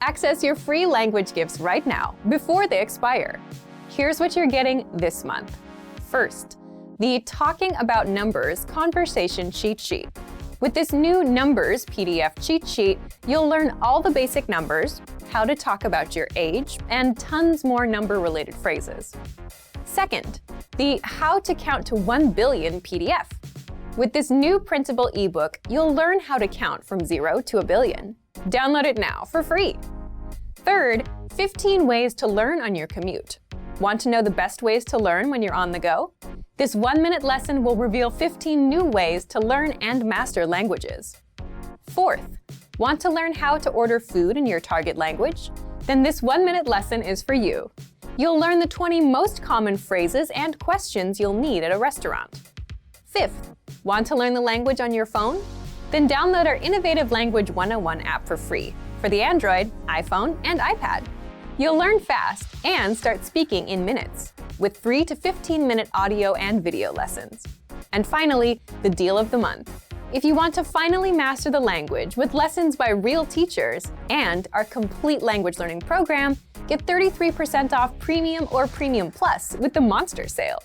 Access your free language gifts right now, before they expire. Here's what you're getting this month. First, the Talking About Numbers Conversation Cheat Sheet. With this new Numbers PDF cheat sheet, you'll learn all the basic numbers, how to talk about your age, and tons more number-related phrases. Second, the How to Count to 1 Billion PDF. With this new printable ebook, you'll learn how to count from 0 to a billion. Download it now for free. Third, 15 ways to learn on your commute. Want to know the best ways to learn when you're on the go? This 1-minute lesson will reveal 15 new ways to learn and master languages. Fourth, want to learn how to order food in your target language? Then this 1-minute lesson is for you. You'll learn the 20 most common phrases and questions you'll need at a restaurant. Fifth, want to learn the language on your phone? Then download our Innovative Language 101 app for free for the Android, iPhone, and iPad. You'll learn fast and start speaking in minutes with 3 to 15-minute audio and video lessons. And finally, the deal of the month. If you want to finally master the language with lessons by real teachers and our complete language learning program, get 33% off Premium or Premium Plus with the Monster Sale.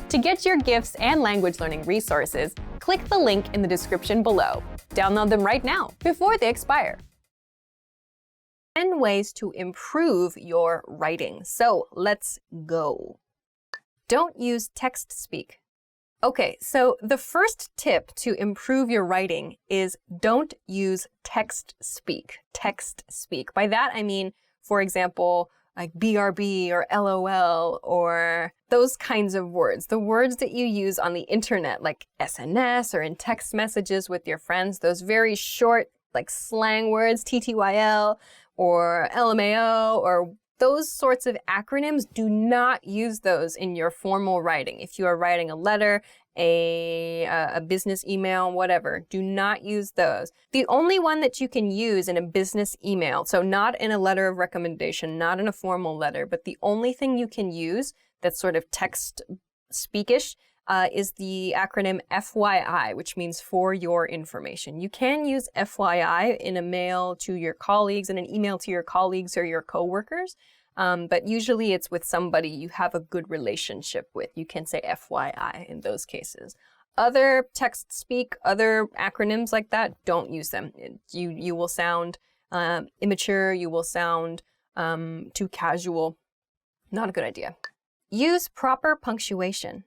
To get your gifts and language learning resources, click the link in the description below. Download them right now, before they expire. 10 ways to improve your writing. So let's go. Don't use text speak. Okay, so the first tip to improve your writing is don't use text speak. Text speak. By that I mean, for example, like BRB or LOL or those kinds of words. The words that you use on the internet, like SNS or in text messages with your friends, those very short, like slang words, TTYL or LMAO or those sorts of acronyms, do not use those in your formal writing. If you are writing a letter, a business email, whatever, do not use those. The only one that you can use in a business email, so not in a letter of recommendation, not in a formal letter, but the only thing you can use that's sort of text speakish is the acronym FYI, which means for your information. You can use FYI in a mail to your colleagues, in an email to your colleagues or your coworkers, but usually it's with somebody you have a good relationship with. You can say FYI in those cases. Other text speak, other acronyms like that, don't use them. You will sound immature, you will sound too casual. Not a good idea. Use proper punctuation.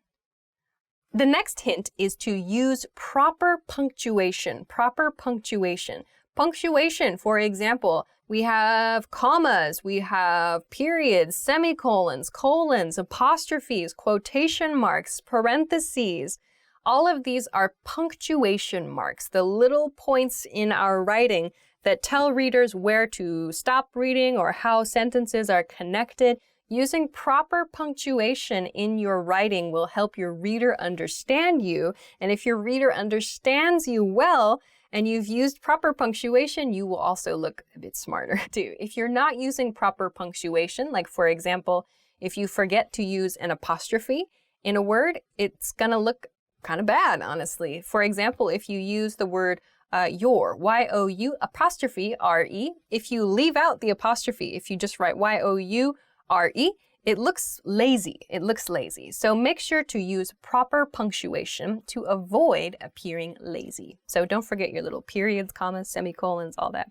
The next hint is to use proper punctuation. Proper punctuation. Punctuation, for example, we have commas, we have periods, semicolons, colons, apostrophes, quotation marks, parentheses. All of these are punctuation marks, the little points in our writing that tell readers where to stop reading or how sentences are connected. Using proper punctuation in your writing will help your reader understand you. And if your reader understands you well and you've used proper punctuation, you will also look a bit smarter too. If you're not using proper punctuation, like for example, if you forget to use an apostrophe in a word, it's gonna look kind of bad, honestly. For example, if you use the word your, Y-O-U apostrophe R-E, if you leave out the apostrophe, if you just write Y-O-U R-E, it looks lazy. It looks lazy. So make sure to use proper punctuation to avoid appearing lazy. So don't forget your little periods, commas, semicolons, all that.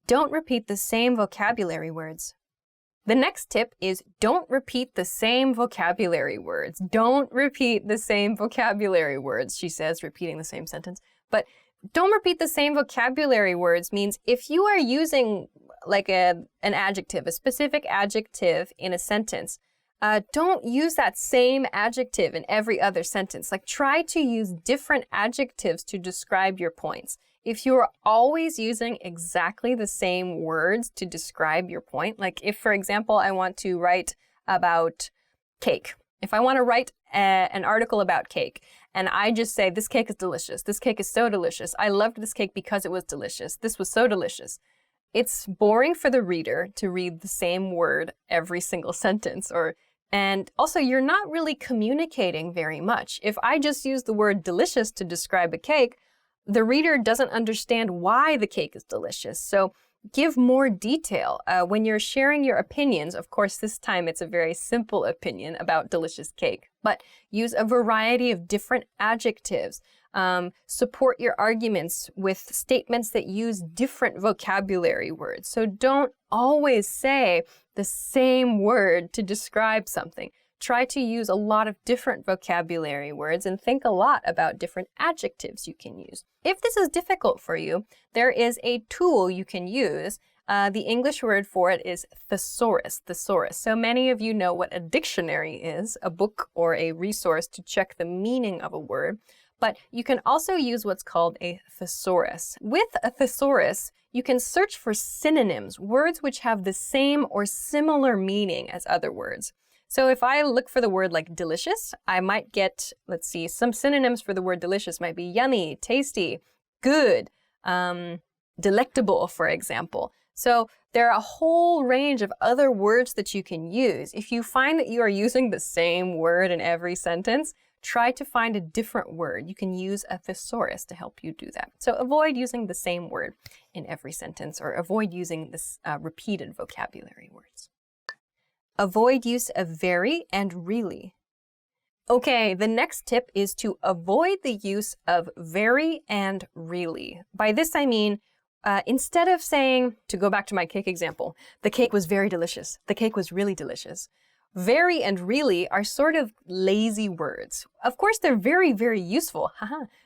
Don't repeat the same vocabulary words. The next tip is don't repeat the same vocabulary words. Don't repeat the same vocabulary words, she says, repeating the same sentence. But don't repeat the same vocabulary words means if you are using like an adjective, a specific adjective in a sentence, don't use that same adjective in every other sentence. Like try to use different adjectives to describe your points. If you're always using exactly the same words to describe your point, like if, for example, I want to write about cake. If I want to write an article about cake, and I just say, this cake is delicious, this cake is so delicious, I loved this cake because it was delicious, this was so delicious. It's boring for the reader to read the same word every single sentence, and also you're not really communicating very much. If I just use the word delicious to describe a cake, the reader doesn't understand why the cake is delicious. So give more detail. When you're sharing your opinions, of course, this time it's a very simple opinion about delicious cake, but use a variety of different adjectives. Support your arguments with statements that use different vocabulary words. So don't always say the same word to describe something. Try to use a lot of different vocabulary words and think a lot about different adjectives you can use. If this is difficult for you, there is a tool you can use. The English word for it is thesaurus. So many of you know what a dictionary is, a book or a resource to check the meaning of a word. But you can also use what's called a thesaurus. With a thesaurus, you can search for synonyms, words which have the same or similar meaning as other words. So if I look for the word like delicious, I might get, let's see, some synonyms for the word delicious might be yummy, tasty, good, delectable, for example. So there are a whole range of other words that you can use. If you find that you are using the same word in every sentence, try to find a different word. You can use a thesaurus to help you do that. So avoid using the same word in every sentence, or avoid using this repeated vocabulary words. Avoid use of very and really. Okay, the next tip is to avoid the use of very and really. By this I mean, instead of saying, to go back to my cake example, the cake was very delicious, the cake was really delicious. Very and really are sort of lazy words. Of course, they're very, very useful.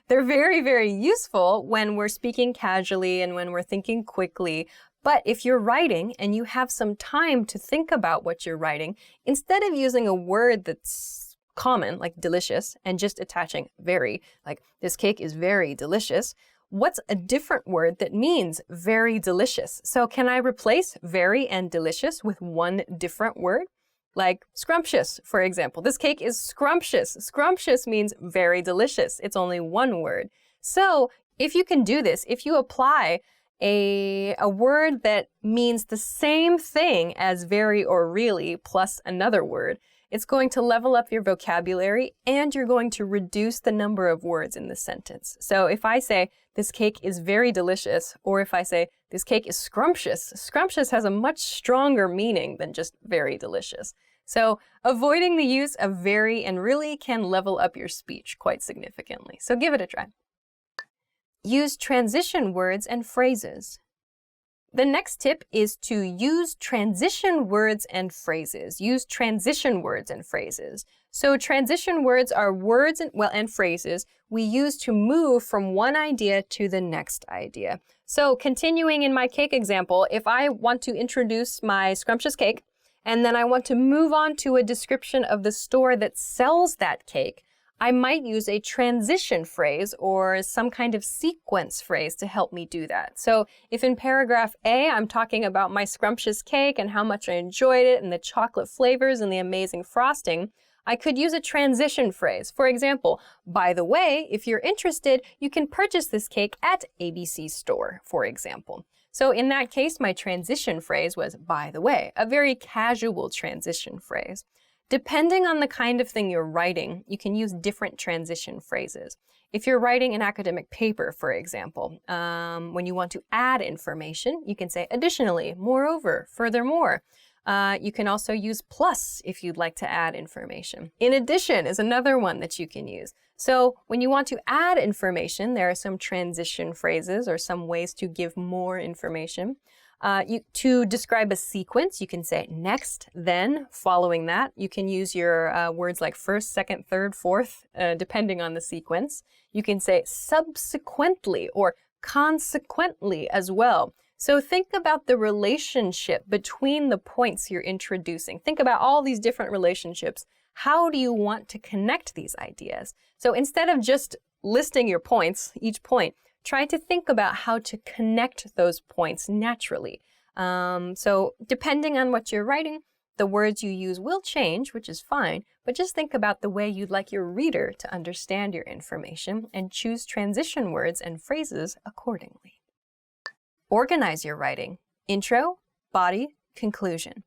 They're very, very useful when we're speaking casually and when we're thinking quickly. But if you're writing and you have some time to think about what you're writing, instead of using a word that's common, like delicious, and just attaching very, like this cake is very delicious, what's a different word that means very delicious? So can I replace very and delicious with one different word? Like scrumptious, for example. This cake is scrumptious. Scrumptious means very delicious. It's only one word. So if you can do this, if you apply a word that means the same thing as very or really plus another word, it's going to level up your vocabulary and you're going to reduce the number of words in the sentence. So if I say, this cake is very delicious, or if I say, this cake is scrumptious, scrumptious has a much stronger meaning than just very delicious. So avoiding the use of very and really can level up your speech quite significantly. So give it a try. Use transition words and phrases. The next tip is to use transition words and phrases. Use transition words and phrases. So transition words are words and phrases we use to move from one idea to the next idea. So continuing in my cake example, if I want to introduce my scrumptious cake, and then I want to move on to a description of the store that sells that cake, I might use a transition phrase or some kind of sequence phrase to help me do that. So if in paragraph A, I'm talking about my scrumptious cake and how much I enjoyed it and the chocolate flavors and the amazing frosting, I could use a transition phrase. For example, by the way, if you're interested, you can purchase this cake at ABC store, for example. So in that case, my transition phrase was by the way, a very casual transition phrase. Depending on the kind of thing you're writing, you can use different transition phrases. If you're writing an academic paper, for example, when you want to add information, you can say additionally, moreover, furthermore. You can also use plus if you'd like to add information. In addition is another one that you can use. So when you want to add information, there are some transition phrases or some ways to give more information. To describe a sequence, you can say next, then, following that. You can use your words like first, second, third, fourth, depending on the sequence. You can say subsequently or consequently as well. So think about the relationship between the points you're introducing. Think about all these different relationships. How do you want to connect these ideas? So instead of just listing your points, each point, try to think about how to connect those points naturally. So depending on what you're writing, the words you use will change, which is fine, but just think about the way you'd like your reader to understand your information and choose transition words and phrases accordingly. Organize your writing. Intro, body, conclusion.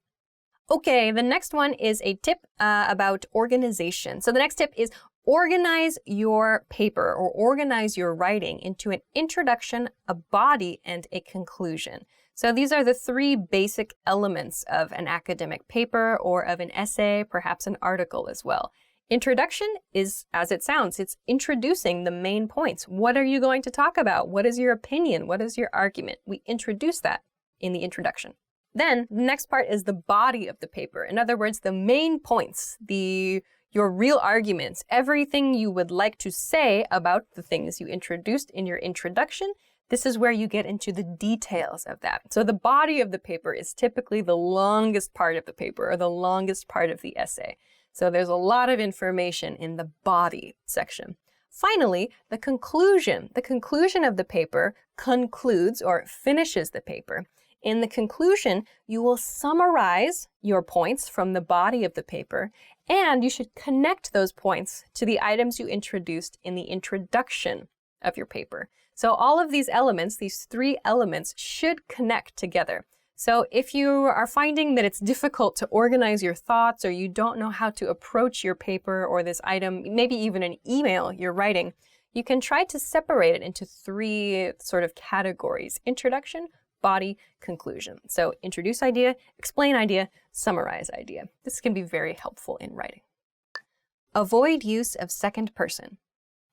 Okay, the next one is a tip about organization. So the next tip is organize your paper or organize your writing into an introduction, a body, and a conclusion. So these are the three basic elements of an academic paper or of an essay, perhaps an article as well. Introduction is, as it sounds, it's introducing the main points. What are you going to talk about? What is your opinion? What is your argument? We introduce that in the introduction. Then the next part is the body of the paper. In other words, the main points, your real arguments, everything you would like to say about the things you introduced in your introduction. This is where you get into the details of that. So the body of the paper is typically the longest part of the paper or the longest part of the essay. So there's a lot of information in the body section. Finally, the conclusion. The conclusion of the paper concludes or finishes the paper. In the conclusion, you will summarize your points from the body of the paper, and you should connect those points to the items you introduced in the introduction of your paper. So all of these elements, these three elements, should connect together. So if you are finding that it's difficult to organize your thoughts or you don't know how to approach your paper or this item, maybe even an email you're writing, you can try to separate it into three sort of categories: introduction, body, conclusion. So introduce idea, explain idea, summarize idea. This can be very helpful in writing. Avoid use of second person.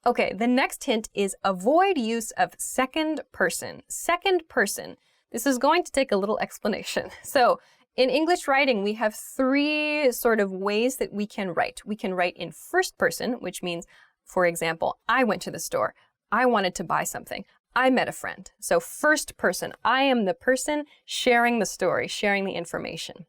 Okay, the next hint is avoid use of second person. Second person. This is going to take a little explanation. So in English writing, we have three sort of ways that we can write. We can write in first person, which means, for example, I went to the store. I wanted to buy something. I met a friend. So first person, I am the person sharing the story, sharing the information.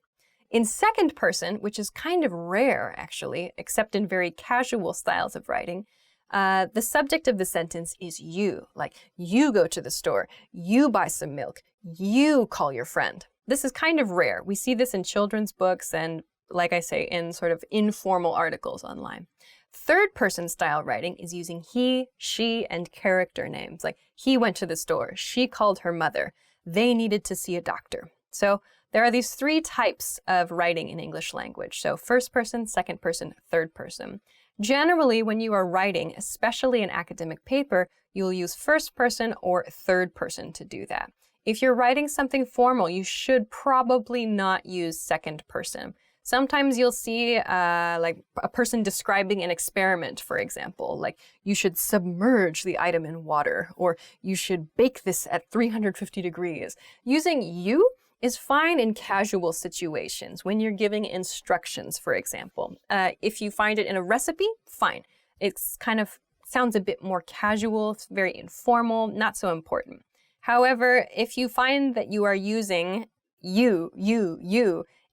In second person, which is kind of rare actually, except in very casual styles of writing, the subject of the sentence is you. Like, you go to the store, you buy some milk, you call your friend. This is kind of rare. We see this in children's books and, like I say, in sort of informal articles online. Third person style writing is using he, she, and character names. Like, he went to the store, she called her mother, they needed to see a doctor. So there are these three types of writing in English language. So first person, second person, third person. Generally, when you are writing, especially an academic paper, you'll use first person or third person to do that. If you're writing something formal, you should probably not use second person. Sometimes you'll see like a person describing an experiment, for example, like you should submerge the item in water, or you should bake this at 350 degrees. Using you is fine in casual situations, when you're giving instructions, for example. If you find it in a recipe, fine. It's kind of sounds a bit more casual, it's very informal, not so important. However, if you find that you are using you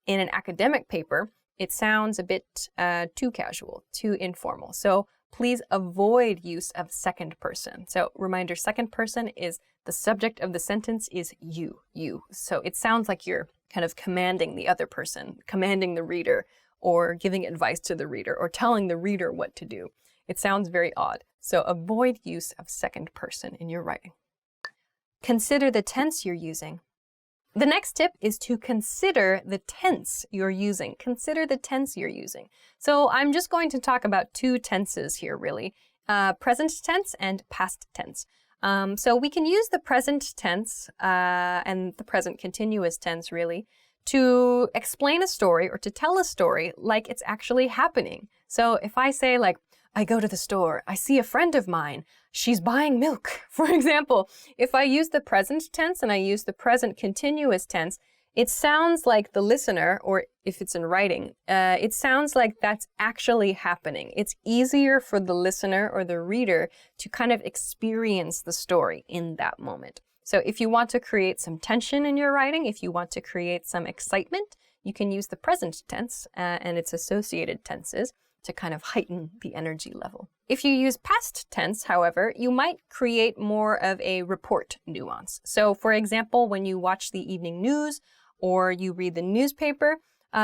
in an academic paper, it sounds a bit too casual, too informal. So please avoid use of second person. So reminder, second person is the subject of the sentence is you. So it sounds like you're kind of commanding the other person, commanding the reader, or giving advice to the reader, or telling the reader what to do. It sounds very odd. So avoid use of second person in your writing. Consider the tense you're using. The next tip is to consider the tense you're using. Consider the tense you're using. So I'm just going to talk about two tenses here, really. Present tense and past tense. So we can use the present tense and the present continuous tense, really, to explain a story or to tell a story like it's actually happening. So if I say, like, I go to the store, I see a friend of mine, she's buying milk, for example. If I use the present tense and I use the present continuous tense, it sounds like the listener, or if it's in writing, it sounds like that's actually happening. It's easier for the listener or the reader to kind of experience the story in that moment. So if you want to create some tension in your writing, if you want to create some excitement, you can use the present tense and its associated tenses to kind of heighten the energy level. If you use past tense, however, you might create more of a report nuance. So for example, when you watch the evening news or you read the newspaper,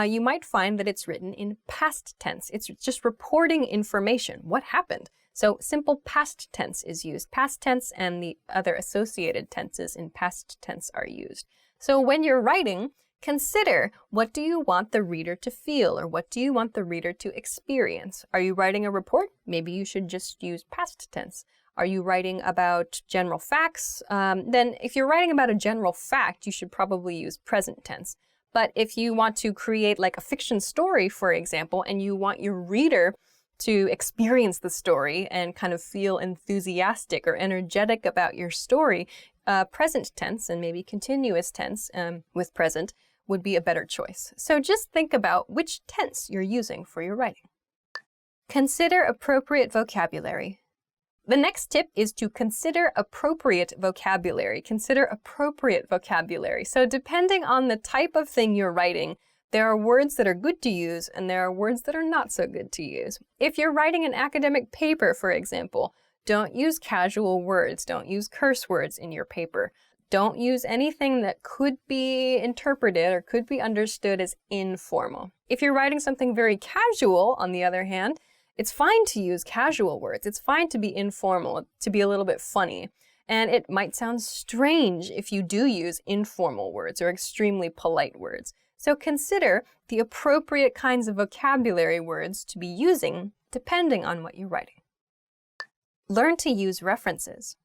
you might find that it's written in past tense. It's just reporting information. What happened? So simple past tense is used. Past tense and the other associated tenses in past tense are used. So when you're writing, consider, what do you want the reader to feel, or what do you want the reader to experience? Are you writing a report? Maybe you should just use past tense. Are you writing about general facts? Then if you're writing about a general fact, you should probably use present tense. But if you want to create like a fiction story, for example, and you want your reader to experience the story and kind of feel enthusiastic or energetic about your story, present tense and maybe continuous tense with present would be a better choice. So just think about which tense you're using for your writing. Consider appropriate vocabulary. The next tip is to consider appropriate vocabulary. Consider appropriate vocabulary. So depending on the type of thing you're writing, there are words that are good to use and there are words that are not so good to use. If you're writing an academic paper, for example, don't use casual words. Don't use curse words in your paper. Don't use anything that could be interpreted or could be understood as informal. If you're writing something very casual, on the other hand, it's fine to use casual words. It's fine to be informal, to be a little bit funny. And it might sound strange if you do use informal words or extremely polite words. So consider the appropriate kinds of vocabulary words to be using depending on what you're writing. Learn to use references.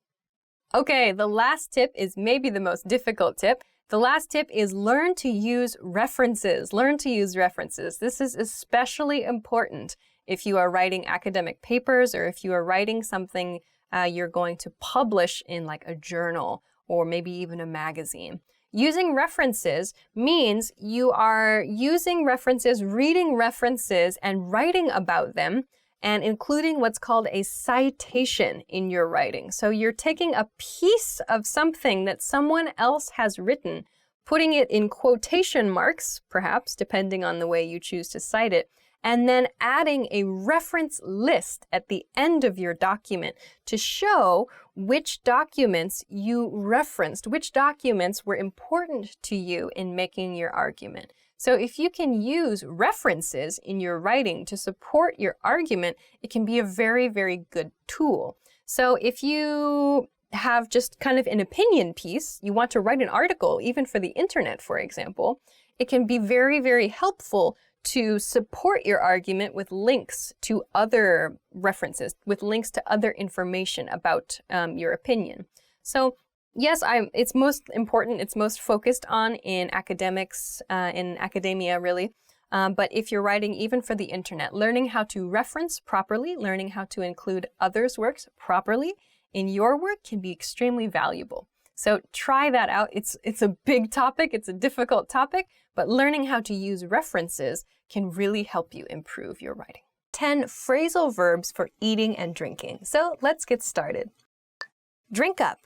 Okay, the last tip is maybe the most difficult tip. The last tip is learn to use references. Learn to use references. This is especially important if you are writing academic papers or if you are writing something you're going to publish in like a journal or maybe even a magazine. Using references means you are using references, reading references, and writing about them, and including what's called a citation in your writing. So you're taking a piece of something that someone else has written, putting it in quotation marks, perhaps, depending on the way you choose to cite it, and then adding a reference list at the end of your document to show which documents you referenced, which documents were important to you in making your argument. So if you can use references in your writing to support your argument, it can be a very, very good tool. So if you have just kind of an opinion piece, you want to write an article, even for the internet, for example, it can be very, very helpful to support your argument with links to other references, with links to other information about your opinion. So yes, it's most important, it's most focused on in academics, in academia really. But if you're writing even for the internet, learning how to reference properly, learning how to include others' works properly in your work can be extremely valuable. So try that out. It's a big topic, it's a difficult topic, but learning how to use references can really help you improve your writing. 10 phrasal verbs for eating and drinking. So let's get started. Drink up.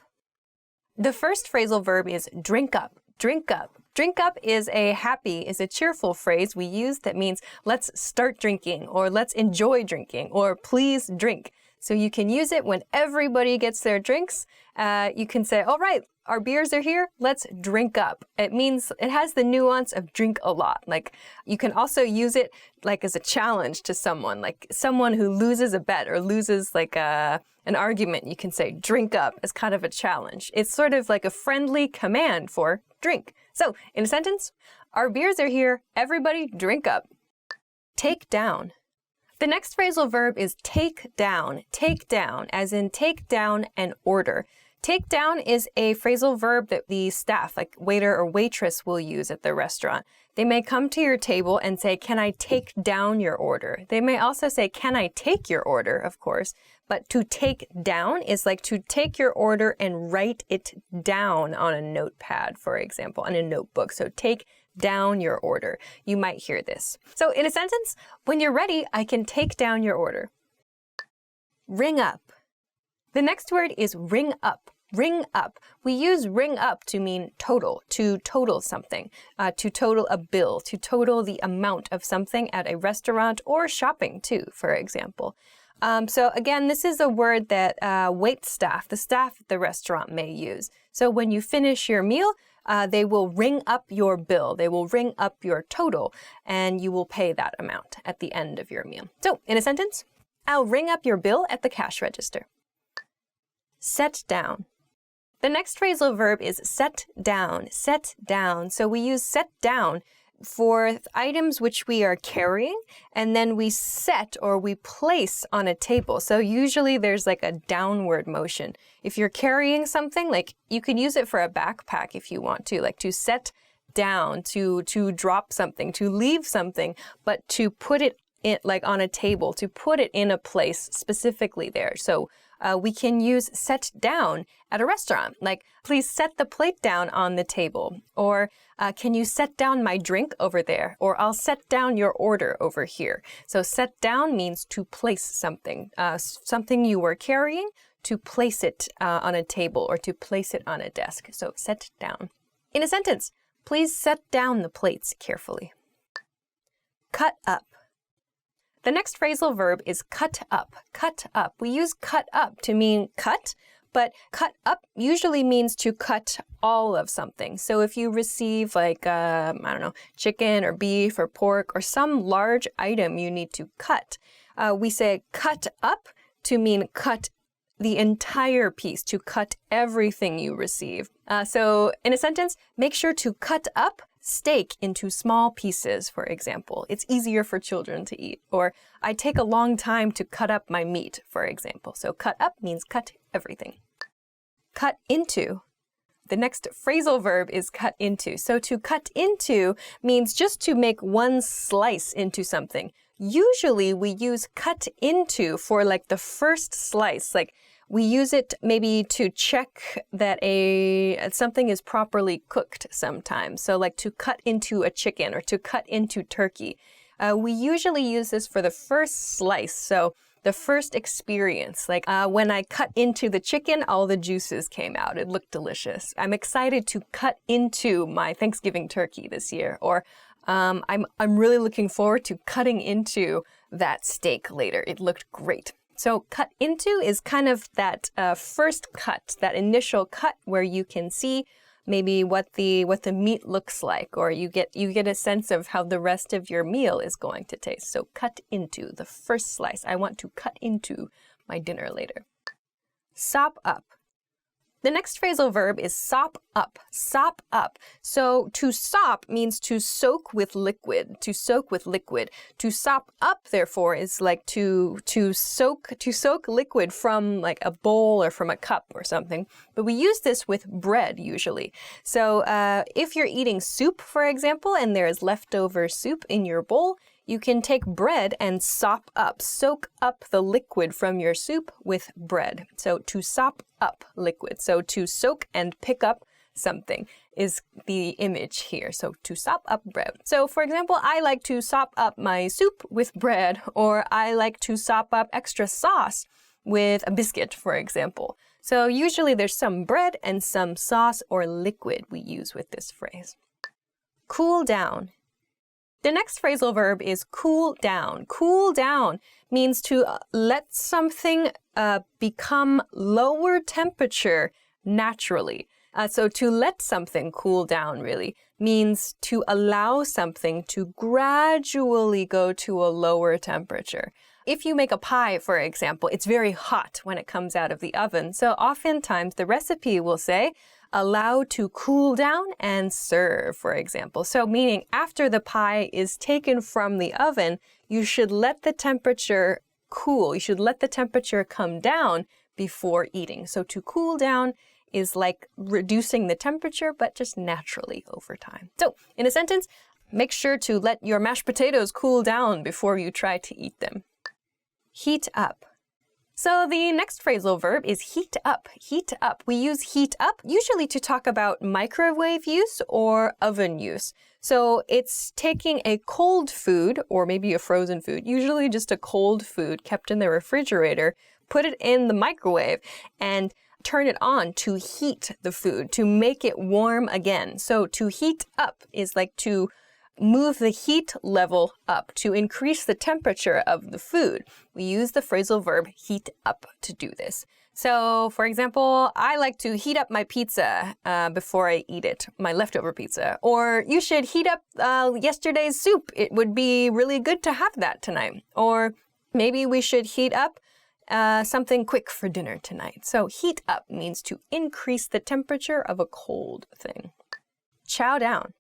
The first phrasal verb is drink up. Drink up. Drink up is a cheerful phrase we use that means let's start drinking or let's enjoy drinking or please drink. So you can use it when everybody gets their drinks. You can say, all right, our beers are here, let's drink up. It means, it has the nuance of drink a lot. Like you can also use it like as a challenge to someone, like someone who loses a bet or loses like an argument. You can say drink up as kind of a challenge. It's sort of like a friendly command for drink. So in a sentence, our beers are here, everybody drink up. Take down. The next phrasal verb is take down, as in take down an order. Take down is a phrasal verb that the staff, like waiter or waitress, will use at the restaurant. They may come to your table and say, can I take down your order? They may also say, can I take your order, of course. But to take down is like to take your order and write it down on a notepad, for example, on a notebook. So take down your order. You might hear this. So in a sentence, when you're ready, I can take down your order. Ring up. The next word is ring up. Ring up. We use ring up to mean total, to total something, to total a bill, to total the amount of something at a restaurant or shopping too, for example. So again, this is a word that wait staff, the staff at the restaurant may use. So when you finish your meal, they will ring up your bill. They will ring up your total, and you will pay that amount at the end of your meal. So in a sentence, I'll ring up your bill at the cash register. Set down. The next phrasal verb is set down, set down. So we use set down for items which we are carrying, and then we set or we place on a table. So usually there's like a downward motion. If you're carrying something, like you can use it for a backpack if you want to, like to set down, to drop something, to leave something, but to put it in, like on a table, to put it in a place specifically there. So we can use set down at a restaurant, like please set the plate down on the table, or can you set down my drink over there, or I'll set down your order over here. So set down means to place something, something you were carrying, to place it on a table or to place it on a desk. So set down. In a sentence, please set down the plates carefully. Cut up. The next phrasal verb is cut up. Cut up. We use cut up to mean cut, but cut up usually means to cut all of something. So if you receive like, I don't know, chicken or beef or pork or some large item you need to cut, we say cut up to mean cut the entire piece, to cut everything you receive. So in a sentence, make sure to cut up steak into small pieces, for example. It's easier for children to eat. Or I take a long time to cut up my meat, for example. So cut up means cut everything. Cut into. The next phrasal verb is cut into. So to cut into means just to make one slice into something. Usually we use cut into for like the first slice, like we use it maybe to check that something is properly cooked sometimes. So like to cut into a chicken or to cut into turkey. We usually use this for the first slice. So the first experience, like when I cut into the chicken, all the juices came out. It looked delicious. I'm excited to cut into my Thanksgiving turkey this year. Or I'm really looking forward to cutting into that steak later. It looked great. So cut into is kind of that first cut, that initial cut where you can see maybe what the meat looks like, or you get a sense of how the rest of your meal is going to taste. So cut into, the first slice. I want to cut into my dinner later. Sop up. The next phrasal verb is sop up. Sop up. So to sop means to soak with liquid. To soak with liquid. To sop up, therefore, is like to soak liquid from like a bowl or from a cup or something. But we use this with bread usually. So if you're eating soup, for example, and there is leftover soup in your bowl, you can take bread and sop up, soak up the liquid from your soup with bread. So to sop up liquid. So to soak and pick up something is the image here. So to sop up bread. So for example, I like to sop up my soup with bread, or I like to sop up extra sauce with a biscuit, for example. So usually there's some bread and some sauce or liquid we use with this phrase. Cool down. The next phrasal verb is cool down. Cool down means to let something become lower temperature naturally. So to let something cool down really means to allow something to gradually go to a lower temperature. If you make a pie, for example, it's very hot when it comes out of the oven. So oftentimes the recipe will say, allow to cool down and serve, for example. So meaning after the pie is taken from the oven, you should let the temperature cool. You should let the temperature come down before eating. So to cool down is like reducing the temperature, but just naturally over time. So in a sentence, make sure to let your mashed potatoes cool down before you try to eat them. Heat up. So the next phrasal verb is heat up. Heat up. We use heat up usually to talk about microwave use or oven use. So it's taking a cold food or maybe a frozen food, usually just a cold food kept in the refrigerator, put it in the microwave and turn it on to heat the food, to make it warm again. So to heat up is like to move the heat level up, to increase the temperature of the food. We use the phrasal verb heat up to do this. So, for example, I like to heat up my pizza before I eat it, my leftover pizza. Or you should heat up yesterday's soup. It would be really good to have that tonight. Or maybe we should heat up something quick for dinner tonight. So heat up means to increase the temperature of a cold thing. Chow down.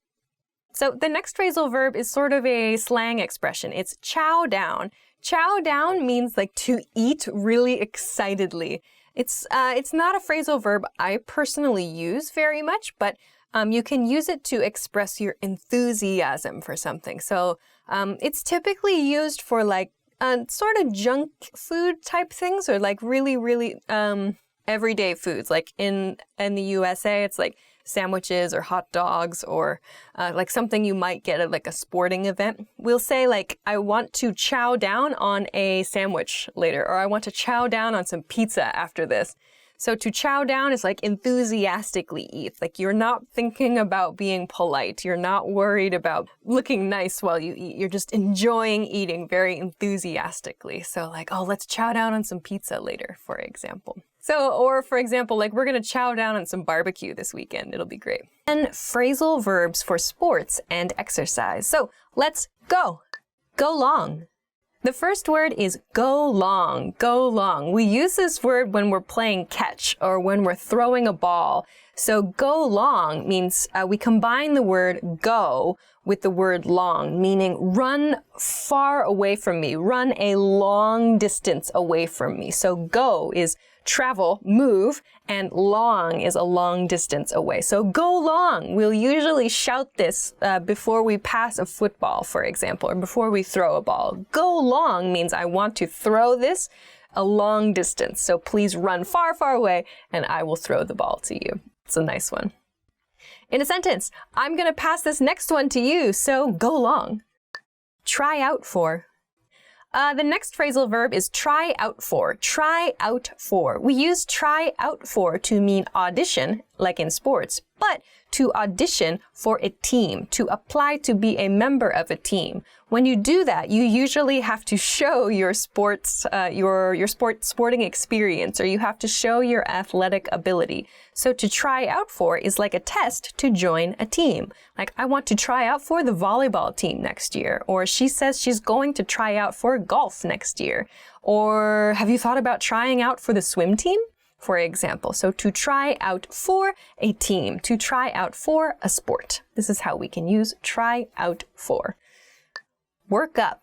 So the next phrasal verb is sort of a slang expression. It's chow down. Chow down means like to eat really excitedly. It's not a phrasal verb I personally use very much, but you can use it to express your enthusiasm for something. So it's typically used for like sort of junk food type things, or like really everyday foods. Like in the USA, it's like sandwiches or hot dogs, or like something you might get at like a sporting event. We'll say like, I want to chow down on a sandwich later, or I want to chow down on some pizza after this. So to chow down is like enthusiastically eat. Like you're not thinking about being polite. You're not worried about looking nice while you eat. You're just enjoying eating very enthusiastically. So like, oh, let's chow down on some pizza later, for example. So, or for example, like we're gonna chow down on some barbecue this weekend. It'll be great. And phrasal verbs for sports and exercise. So let's go. Go long. The first word is go long, go long. We use this word when we're playing catch or when we're throwing a ball. So go long means we combine the word go with the word long, meaning run far away from me, run a long distance away from me. So go is travel, move, and long is a long distance away. So go long. We'll usually shout this before we pass a football, for example, or before we throw a ball. Go long means I want to throw this a long distance. So please run far, far away, and I will throw the ball to you. It's a nice one. In a sentence, I'm going to pass this next one to you, so go long. Try out for. The next phrasal verb is try out for. Try out for. We use try out for to mean audition, like in sports, but to audition for a team, to apply to be a member of a team. When you do that, you usually have to show your sporting experience, or you have to show your athletic ability. So to try out for is like a test to join a team. Like, I want to try out for the volleyball team next year, or she says she's going to try out for golf next year. Or have you thought about trying out for the swim team? For example, so to try out for a team, to try out for a sport. This is how we can use try out for. Work up.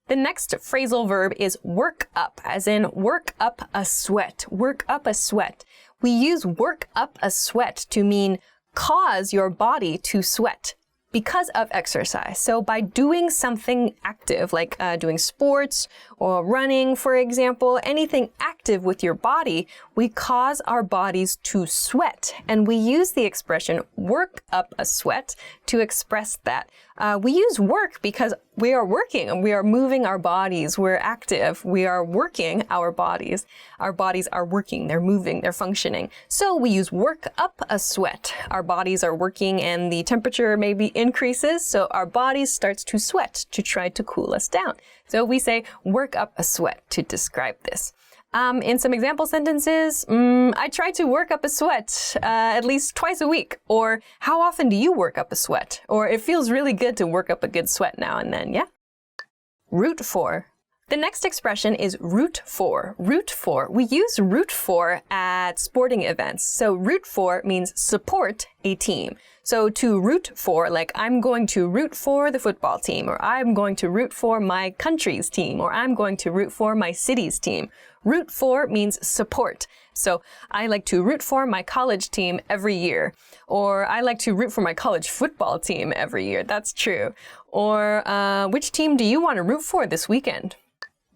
The next phrasal verb is work up, as in work up a sweat. Work up a sweat. We use work up a sweat to mean cause your body to sweat because of exercise. So by doing something active, like doing sports or running, for example, anything active with your body, we cause our bodies to sweat. And we use the expression work up a sweat to express that. We use work because we are working and we are moving our bodies. We're active. We are working our bodies. Our bodies are working. They're moving. They're functioning. So we use work up a sweat. Our bodies are working and the temperature maybe increases. So our bodies starts to sweat to try to cool us down. So we say work up a sweat to describe this. In some example sentences, I try to work up a sweat at least twice a week. Or how often do you work up a sweat? Or it feels really good to work up a good sweat now and then, yeah? Root for. The next expression is root for. Root for. We use root for at sporting events. So root for means support a team. So to root for, like I'm going to root for the football team, or I'm going to root for my country's team, or I'm going to root for my city's team. Root for means support. So I like to root for my college team every year. Or I like to root for my college football team every year. That's true. Or which team do you want to root for this weekend?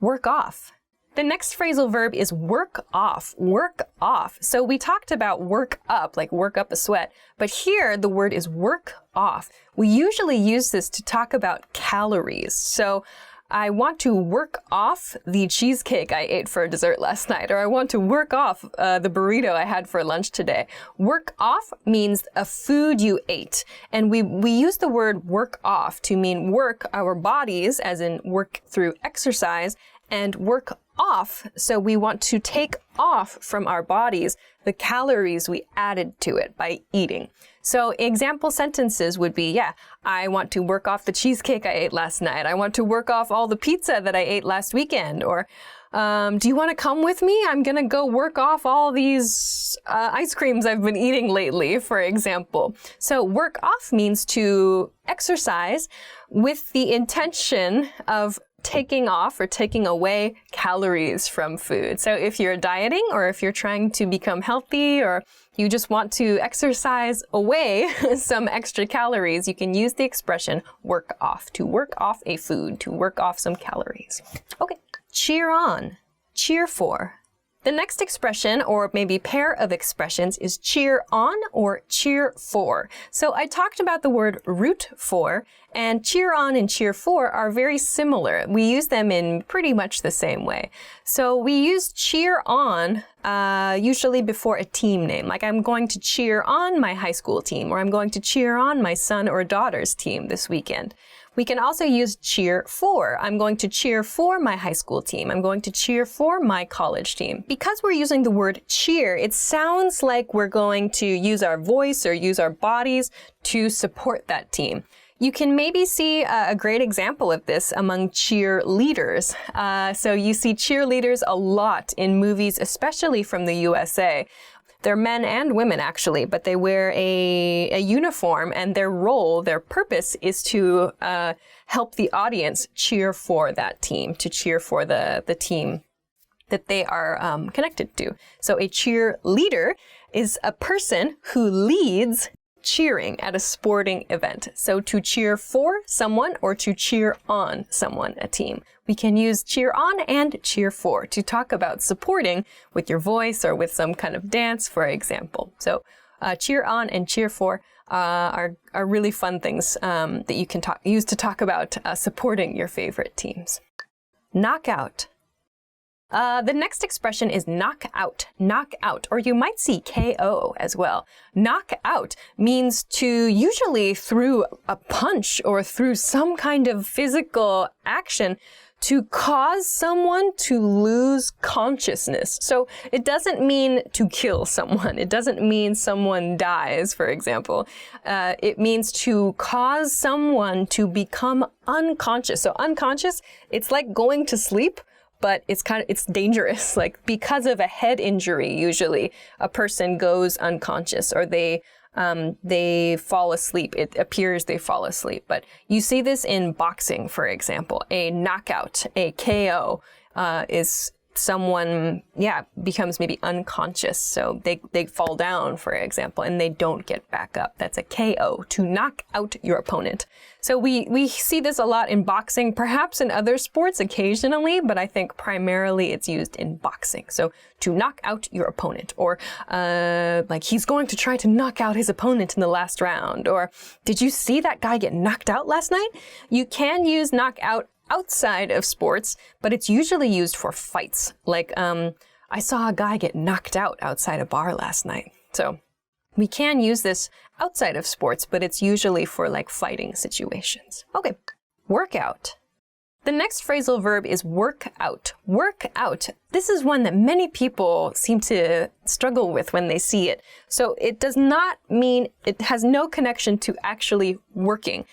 Work off. The next phrasal verb is work off. Work off. So we talked about work up, like work up a sweat, but here the word is work off. We usually use this to talk about calories. So I want to work off the cheesecake I ate for dessert last night, or I want to work off the burrito I had for lunch today. Work off means a food you ate. And we use the word work off to mean work our bodies, as in work through exercise, and work off. So we want to take off from our bodies the calories we added to it by eating. So example sentences would be, yeah, I want to work off the cheesecake I ate last night. I want to work off all the pizza that I ate last weekend. Or do you want to come with me? I'm going to go work off all these ice creams I've been eating lately, for example. So work off means to exercise with the intention of taking off or taking away calories from food. So if you're dieting or if you're trying to become healthy or you just want to exercise away some extra calories, you can use the expression work off, to work off a food, to work off some calories. Okay, cheer on, cheer for. The next expression, or maybe pair of expressions, is cheer on or cheer for. So I talked about the word root for, and cheer on and cheer for are very similar. We use them in pretty much the same way. So we use cheer on usually before a team name, like I'm going to cheer on my high school team, or I'm going to cheer on my son or daughter's team this weekend. We can also use cheer for. I'm going to cheer for my high school team. I'm going to cheer for my college team. Because we're using the word cheer, it sounds like we're going to use our voice or use our bodies to support that team. You can maybe see a great example of this among cheerleaders. So you see cheerleaders a lot in movies, especially from the USA. They're men and women, actually, but they wear a uniform, and their role, their purpose is to help the audience cheer for that team, to cheer for the team that they are connected to. So a cheerleader is a person who leads cheering at a sporting event. So to cheer for someone or to cheer on someone, a team. We can use cheer on and cheer for to talk about supporting with your voice or with some kind of dance, for example. So cheer on and cheer for are really fun things that you can use to talk about supporting your favorite teams. Knockout. The next expression is knock out, or you might see KO as well. Knock out means to usually through a punch or through some kind of physical action to cause someone to lose consciousness. So it doesn't mean to kill someone. It doesn't mean someone dies, for example. It means to cause someone to become unconscious. So unconscious, it's like going to sleep, but it's dangerous. Like because of a head injury, usually a person goes unconscious or they fall asleep. It appears they fall asleep. But you see this in boxing, for example. A knockout, a KO, is someone, becomes maybe unconscious. So they fall down, for example, and they don't get back up. That's a KO, to knock out your opponent. So we see this a lot in boxing, perhaps in other sports occasionally, but I think primarily it's used in boxing. So to knock out your opponent, or like he's going to try to knock out his opponent in the last round, or did you see that guy get knocked out last night? You can use knock out outside of sports, but it's usually used for fights. Like, I saw a guy get knocked out outside a bar last night. So we can use this outside of sports, but it's usually for like fighting situations. Okay, workout. The next phrasal verb is work out. Work out. This is one that many people seem to struggle with when they see it. So it does not mean, it has no connection to actually working.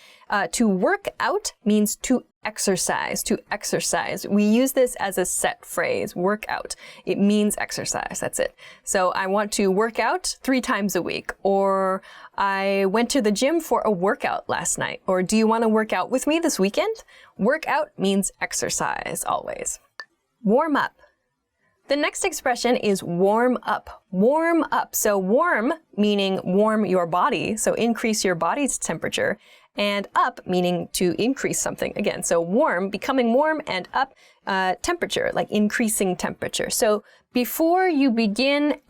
To work out means to exercise, to exercise. We use this as a set phrase, work out. It means exercise, that's it. So I want to work out 3 times a week, or I went to the gym for a workout last night, or do you want to work out with me this weekend? Work out means exercise, always. Warm up. The next expression is warm up. Warm up. So warm meaning warm your body, so increase your body's temperature, and up meaning to increase something. Again, so warm, becoming warm, and up, temperature, like increasing temperature. So before you begin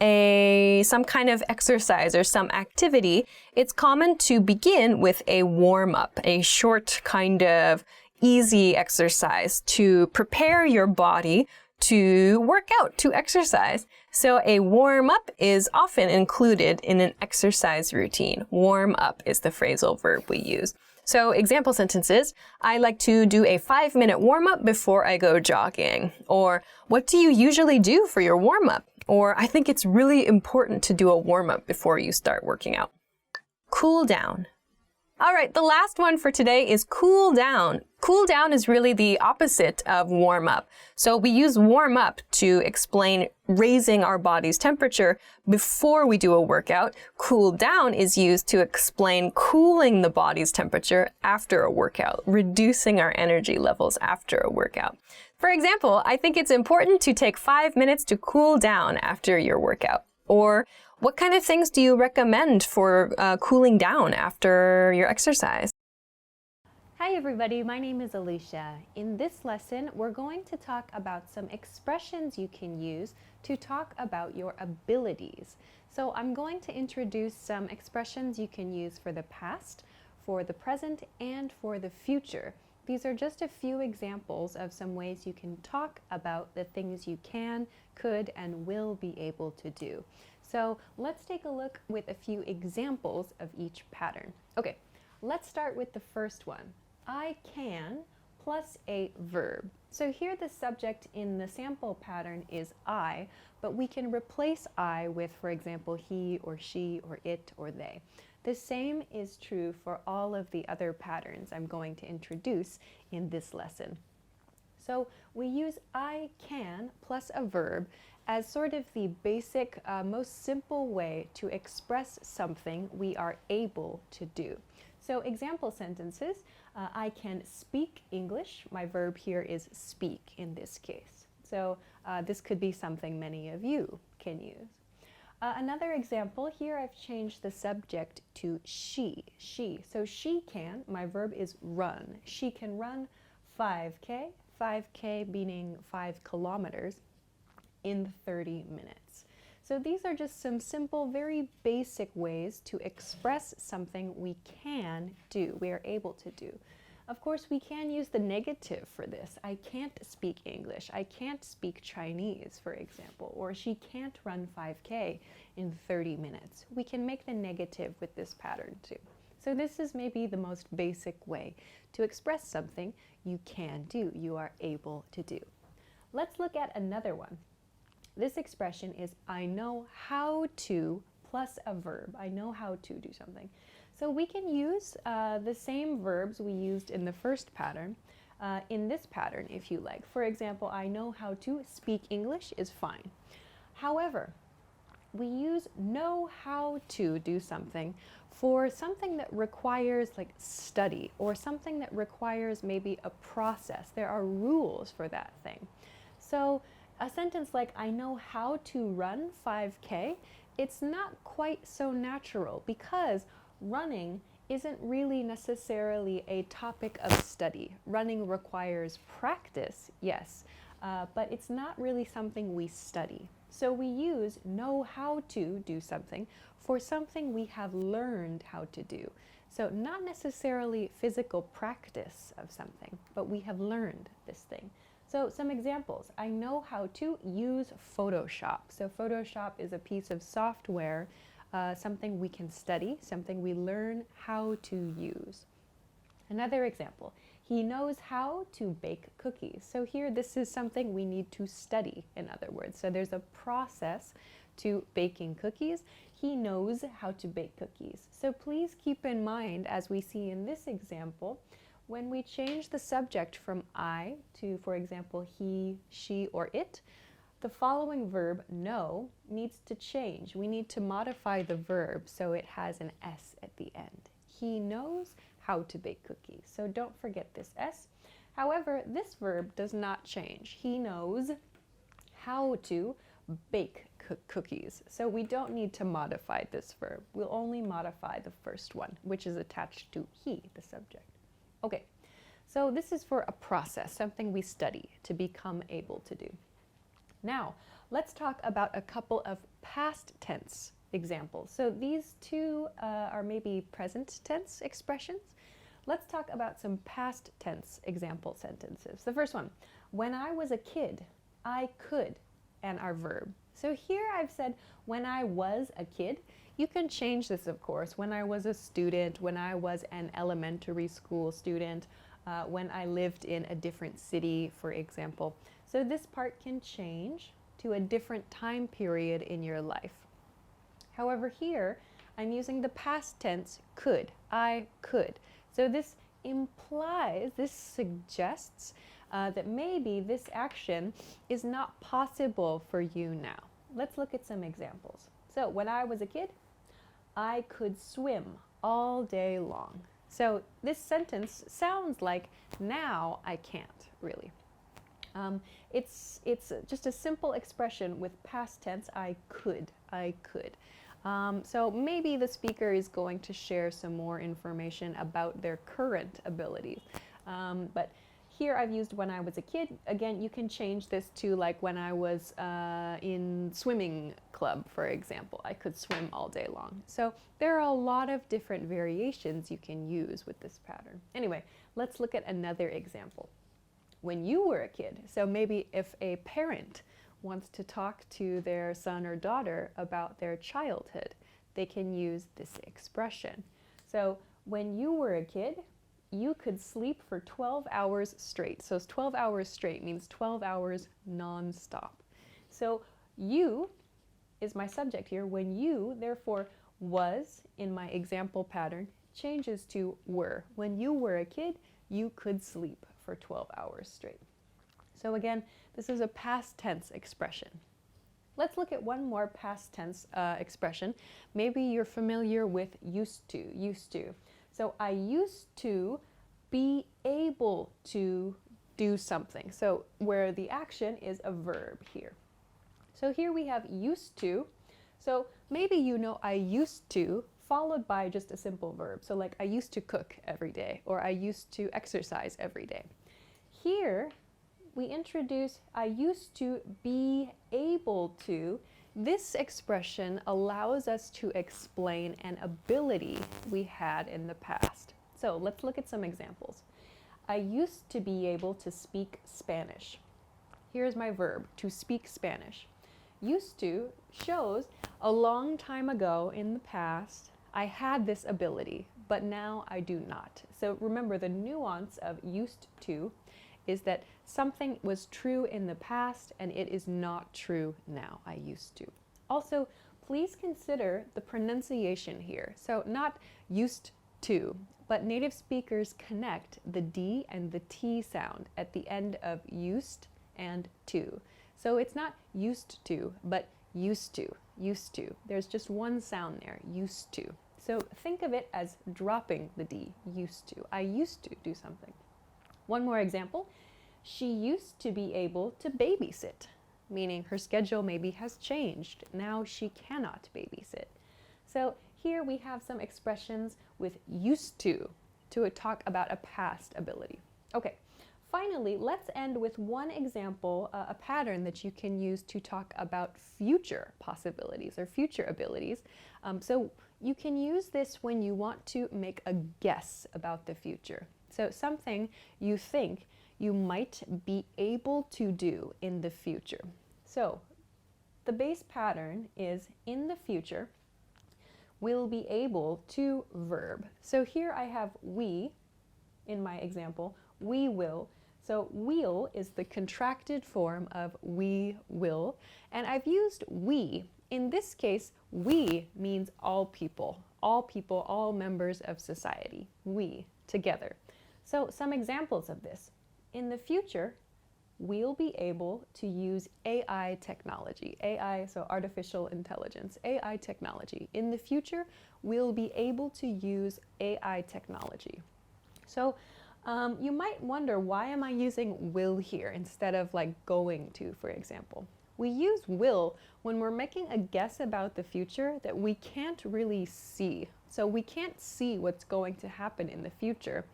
some kind of exercise or some activity, it's common to begin with a warm up, a short kind of easy exercise to prepare your body to work out, to exercise. So a warm up is often included in an exercise routine. Warm up is the phrasal verb we use. So example sentences, I like to do a 5-minute warm up before I go jogging. Or what do you usually do for your warm up? Or I think it's really important to do a warm up before you start working out. Cool down. All right, the last one for today is cool down. Cool down is really the opposite of warm up. So we use warm up to explain raising our body's temperature before we do a workout. Cool down is used to explain cooling the body's temperature after a workout, reducing our energy levels after a workout. For example, I think it's important to take 5 minutes to cool down after your workout. Or what kind of things do you recommend for cooling down after your exercise? Hi everybody, my name is Alicia. In this lesson, we're going to talk about some expressions you can use to talk about your abilities. So I'm going to introduce some expressions you can use for the past, for the present, and for the future. These are just a few examples of some ways you can talk about the things you can, could, and will be able to do. So let's take a look with a few examples of each pattern. Okay, let's start with the first one. I can plus a verb. So here the subject in the sample pattern is I, but we can replace I with, for example, he or she or it or they. The same is true for all of the other patterns I'm going to introduce in this lesson. So we use I can plus a verb as sort of the basic, most simple way to express something we are able to do. So example sentences, I can speak English. My verb here is speak in this case. So this could be something many of you can use. Another example, here I've changed the subject to she. So she can, my verb is run. She can run 5K, 5K meaning 5 kilometers, in 30 minutes. So these are just some simple, very basic ways to express something we can do, we are able to do. Of course, we can use the negative for this. I can't speak English. I can't speak Chinese, for example, or she can't run 5K in 30 minutes. We can make the negative with this pattern too. So this is maybe the most basic way to express something you can do, you are able to do. Let's look at another one. This expression is I know how to plus a verb. I know how to do something. So we can use the same verbs we used in the first pattern in this pattern if you like. For example, I know how to speak English is fine. However, we use know how to do something for something that requires like study or something that requires maybe a process. There are rules for that thing. So a sentence like, I know how to run 5K, it's not quite so natural because running isn't really necessarily a topic of study. Running requires practice, yes, but it's not really something we study. So we use know how to do something for something we have learned how to do. So not necessarily physical practice of something, but we have learned this thing. So some examples, I know how to use Photoshop. So Photoshop is a piece of software, something we can study, something we learn how to use. Another example, he knows how to bake cookies. So here this is something we need to study, in other words. So there's a process to baking cookies. He knows how to bake cookies. So please keep in mind, as we see in this example, when we change the subject from I to, for example, he, she, or it, the following verb, know, needs to change. We need to modify the verb so it has an S at the end. He knows how to bake cookies. So don't forget this S. However, this verb does not change. He knows how to bake cookies. So we don't need to modify this verb. We'll only modify the first one, which is attached to he, the subject. Okay, so this is for a process, something we study to become able to do. Now, let's talk about a couple of past tense examples. So these two are maybe present tense expressions. Let's talk about some past tense example sentences. The first one, when I was a kid, I could, and our verb. So here I've said, when I was a kid. You can change this, of course, when I was a student, when I was an elementary school student, when I lived in a different city, for example. So this part can change to a different time period in your life. However, here I'm using the past tense could. I could. So this implies, this suggests that maybe this action is not possible for you now. Let's look at some examples. So when I was a kid, I could swim all day long. So this sentence sounds like now I can't, really. It's just a simple expression with past tense, I could. So maybe the speaker is going to share some more information about their current abilities. But here I've used when I was a kid. Again, you can change this to like when I was in swimming club, for example. I could swim all day long. So there are a lot of different variations you can use with this pattern. Anyway, let's look at another example. When you were a kid, so maybe if a parent wants to talk to their son or daughter about their childhood, they can use this expression. So when you were a kid, you could sleep for 12 hours straight. So 12 hours straight means 12 hours non-stop. So you is my subject here. When you, therefore, was in my example pattern changes to were. When you were a kid, you could sleep for 12 hours straight. So again, this is a past tense expression. Let's look at one more past tense expression. Maybe you're familiar with used to. So I used to be able to do something. So where the action is a verb here. So here we have used to. So maybe you know I used to followed by just a simple verb. So like I used to cook every day, or I used to exercise every day. Here we introduce I used to be able to. This expression allows us to explain an ability we had in the past. So let's look at some examples. I used to be able to speak Spanish. Here's my verb, to speak Spanish. Used to shows a long time ago in the past, I had this ability, but now I do not. So remember, the nuance of used to is that something was true in the past and it is not true now. I used to. Also, please consider the pronunciation here. So not used to, but native speakers connect the D and the T sound at the end of used and to. So it's not used to, but used to, used to. There's just one sound there, used to. So think of it as dropping the D, used to. I used to do something. One more example. She used to be able to babysit, meaning her schedule maybe has changed. Now she cannot babysit. So here we have some expressions with used to talk about a past ability. Okay, finally, let's end with one example, a pattern that you can use to talk about future possibilities or future abilities. So you can use this when you want to make a guess about the future. So something you think you might be able to do in the future. So the base pattern is in the future, will be able to verb. So here I have we in my example, we will. So will is the contracted form of we will, and I've used we. In this case, we means all people, all members of society, we, together. So some examples of this. In the future, we'll be able to use AI technology. AI, so artificial intelligence, AI technology. In the future, we'll be able to use AI technology. So you might wonder, why am I using will here instead of like going to, for example? We use will when we're making a guess about the future that we can't really see. So we can't see what's going to happen in the future.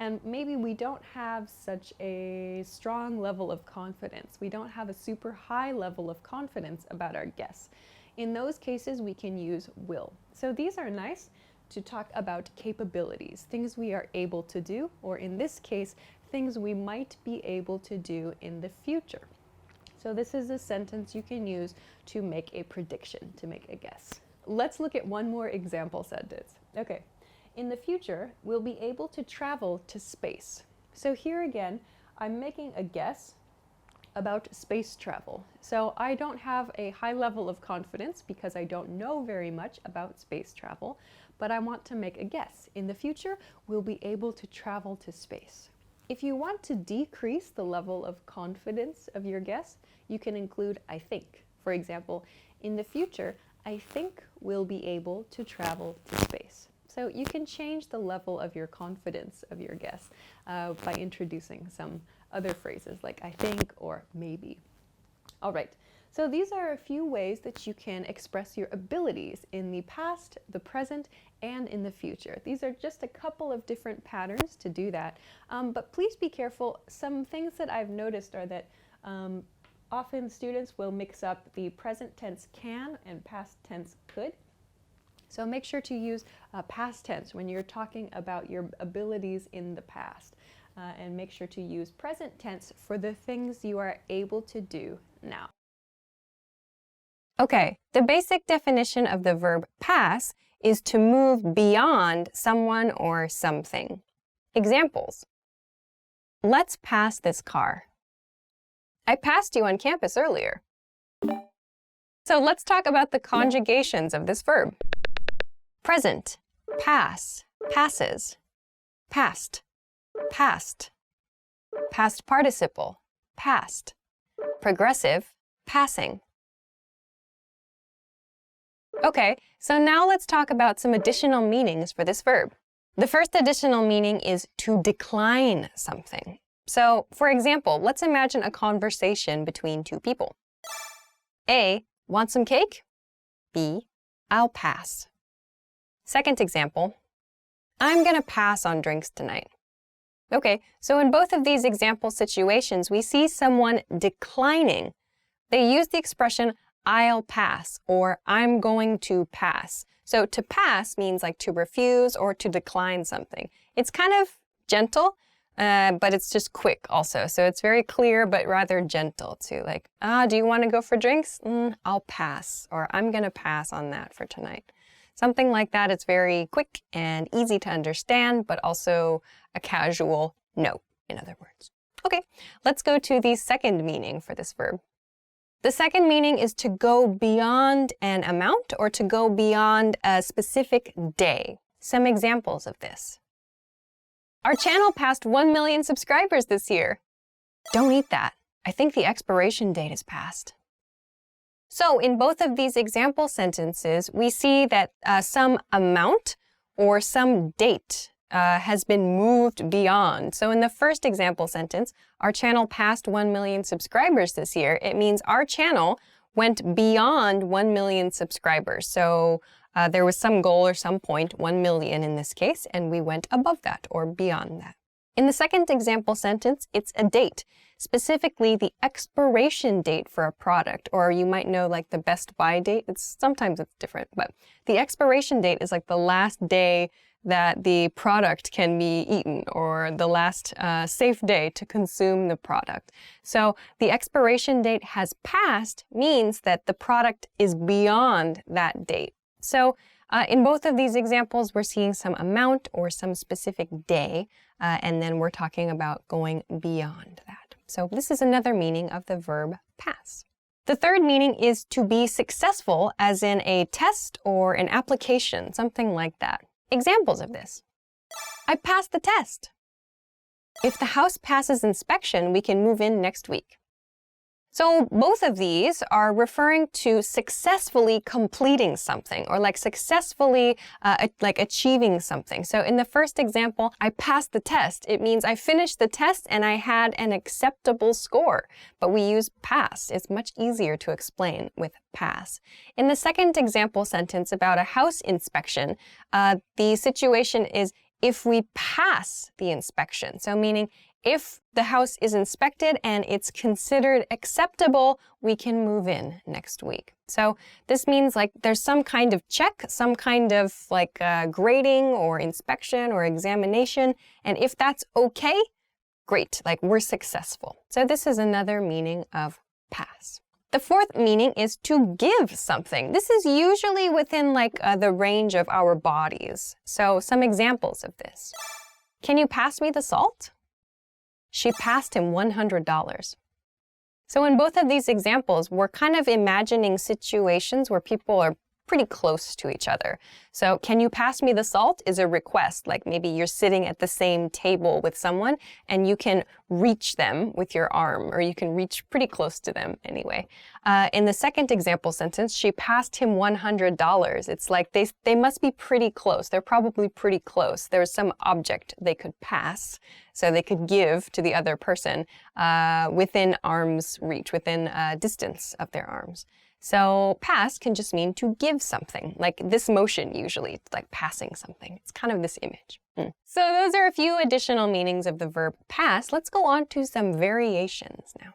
And maybe we don't have such a strong level of confidence. We don't have a super high level of confidence about our guess. In those cases, we can use will. So these are nice to talk about capabilities, things we are able to do, or in this case, things we might be able to do in the future. So this is a sentence you can use to make a prediction, to make a guess. Let's look at one more example sentence. Okay. In the future, we'll be able to travel to space. So here again, I'm making a guess. about space travel. So I don't have a high level of confidence because I don't know very much about space travel, but I want to make a guess. In the future, we'll be able to travel to space. If you want to decrease the level of confidence of your guess, you can include I think. For example, in the future, I think we'll be able to travel to space. So you can change the level of your confidence of your guess by introducing some other phrases like I think or maybe. All right, so these are a few ways that you can express your abilities in the past, the present, and in the future. These are just a couple of different patterns to do that. But please be careful. Some things that I've noticed are that often students will mix up the present tense can and past tense could. So make sure to use past tense when you're talking about your abilities in the past. And make sure to use present tense for the things you are able to do now. Okay, the basic definition of the verb pass is to move beyond someone or something. Examples. Let's pass this car. I passed you on campus earlier. So let's talk about the conjugations of this verb. Present, pass, passes. Past, passed. Past participle, passed. Progressive, passing. Okay, so now let's talk about some additional meanings for this verb. The first additional meaning is to decline something. So, for example, let's imagine a conversation between two people. A, want some cake? B, I'll pass. Second example, I'm gonna pass on drinks tonight. Okay, so in both of these example situations, we see someone declining. They use the expression I'll pass or I'm going to pass. So to pass means like to refuse or to decline something. It's kind of gentle, but it's just quick also. So it's very clear, but rather gentle too. Like, do you want to go for drinks? I'll pass, or I'm going to pass on that for tonight. Something like that. It's very quick and easy to understand, but also a casual no, in other words. Okay, let's go to the second meaning for this verb. The second meaning is to go beyond an amount or to go beyond a specific day. Some examples of this. Our channel passed 1 million subscribers this year. Don't eat that. I think the expiration date is passed. So in both of these example sentences, we see that some amount or some date has been moved beyond. So in the first example sentence, our channel passed 1 million subscribers this year. It means our channel went beyond 1 million subscribers. So there was some goal or some point, 1 million in this case, and we went above that or beyond that. In the second example sentence, it's a date, specifically the expiration date for a product, or you might know like the best buy date. Sometimes it's different, but the expiration date is like the last day that the product can be eaten or the last safe day to consume the product. So the expiration date has passed means that the product is beyond that date. So in both of these examples, we're seeing some amount or some specific day, and then we're talking about going beyond that. So this is another meaning of the verb pass. The third meaning is to be successful, as in a test or an application, something like that. Examples of this. I passed the test. If the house passes inspection, we can move in next week. So both of these are referring to successfully completing something or like successfully like achieving something. So in the first example, I passed the test. It means I finished the test and I had an acceptable score. But we use pass. It's much easier to explain with pass. In the second example sentence about a house inspection, the situation is if we pass the inspection. So meaning if the house is inspected and it's considered acceptable, we can move in next week. So this means like there's some kind of check, some kind of like grading or inspection or examination. And if that's okay, great, like we're successful. So this is another meaning of pass. The fourth meaning is to give something. This is usually within like the range of our bodies. So some examples of this. Can you pass me the salt? She passed him $100. So in both of these examples, we're kind of imagining situations where people are pretty close to each other. So, can you pass me the salt is a request, like maybe you're sitting at the same table with someone and you can reach them with your arm, or you can reach pretty close to them anyway. In the second example sentence, she passed him $100. It's like they must be pretty close. They're probably pretty close. There's some object they could pass, so they could give to the other person within arm's reach, within distance of their arms. So pass can just mean to give something, like this motion usually, like passing something. It's kind of this image. So those are a few additional meanings of the verb pass. Let's go on to some variations now.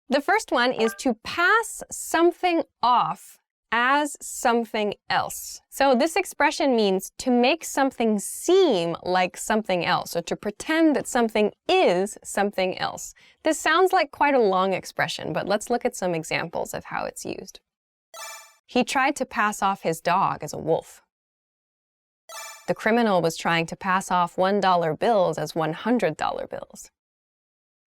The first one is to pass something off as something else. So this expression means to make something seem like something else, or to pretend that something is something else. This sounds like quite a long expression, but let's look at some examples of how it's used. He tried to pass off his dog as a wolf. The criminal was trying to pass off $1 bills as $100 bills.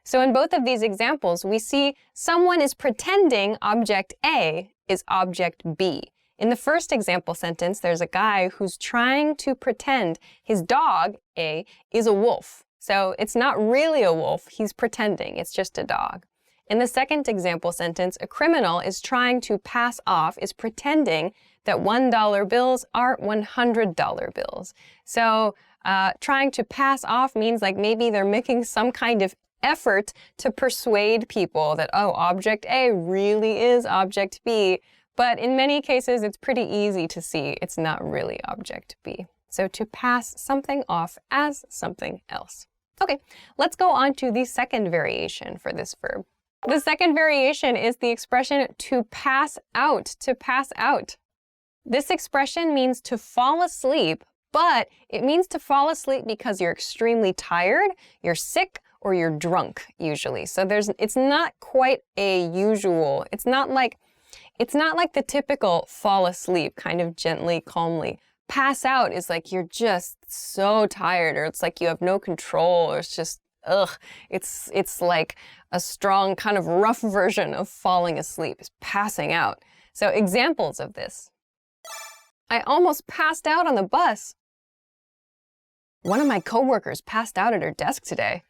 So in both of these examples, we see someone is pretending object A is object B. In the first example sentence, there's a guy who's trying to pretend his dog, A, is a wolf. So it's not really a wolf, he's pretending it's just a dog. In the second example sentence, a criminal is trying to pass off, is pretending that $1 bills are $100 bills. So trying to pass off means like maybe they're making some kind of effort to persuade people that, oh, object A really is object B. But in many cases, it's pretty easy to see it's not really object B. So to pass something off as something else. Okay, let's go on to the second variation for this verb. The second variation is the expression to pass out, to pass out. This expression means to fall asleep, but it means to fall asleep because you're extremely tired, you're sick, or you're drunk usually. So it's not quite a usual, it's not like the typical fall asleep, kind of gently, calmly. Pass out is like you're just so tired, or it's like you have no control, or it's just, it's like a strong kind of rough version of falling asleep, is passing out. So examples of this. I almost passed out on the bus. One of my coworkers passed out at her desk today.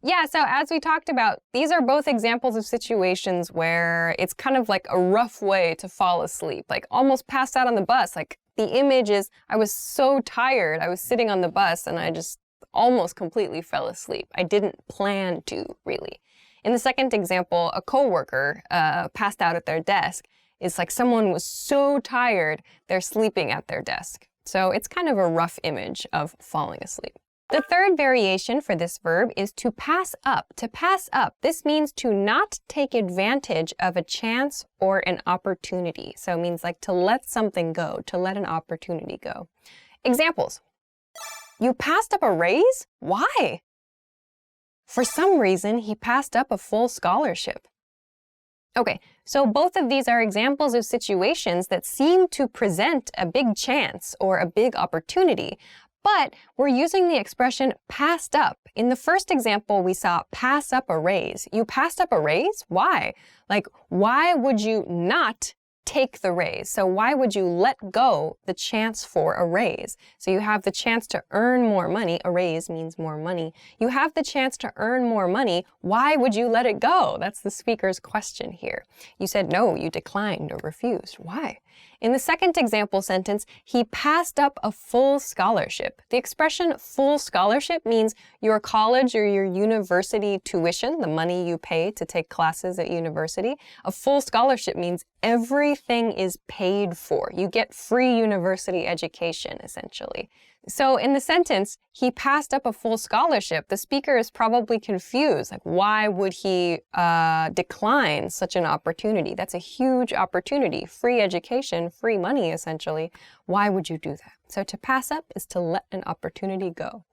Yeah, so as we talked about, these are both examples of situations where it's kind of like a rough way to fall asleep, like almost passed out on the bus. Like the image is, I was so tired, I was sitting on the bus and I just almost completely fell asleep. I didn't plan to, really. In the second example, a coworker passed out at their desk. It's like someone was so tired, they're sleeping at their desk. So it's kind of a rough image of falling asleep. The third variation for this verb is to pass up. To pass up, this means to not take advantage of a chance or an opportunity. So it means like to let something go, to let an opportunity go. Examples. You passed up a raise? Why? For some reason, he passed up a full scholarship. Okay, so both of these are examples of situations that seem to present a big chance or a big opportunity, but we're using the expression passed up. In the first example, we saw pass up a raise. You passed up a raise? Why? Like, why would you not take the raise? So why would you let go the chance for a raise? So you have the chance to earn more money. A raise means more money. You have the chance to earn more money. Why would you let it go? That's the speaker's question here. You said no, you declined or refused. Why? In the second example sentence, he passed up a full scholarship. The expression full scholarship means your college or your university tuition, the money you pay to take classes at university. A full scholarship means everything is paid for. You get free university education, essentially. So in the sentence, he passed up a full scholarship, the speaker is probably confused. Like, why would he decline such an opportunity? That's a huge opportunity. Free education, free money, essentially. Why would you do that? So to pass up is to let an opportunity go.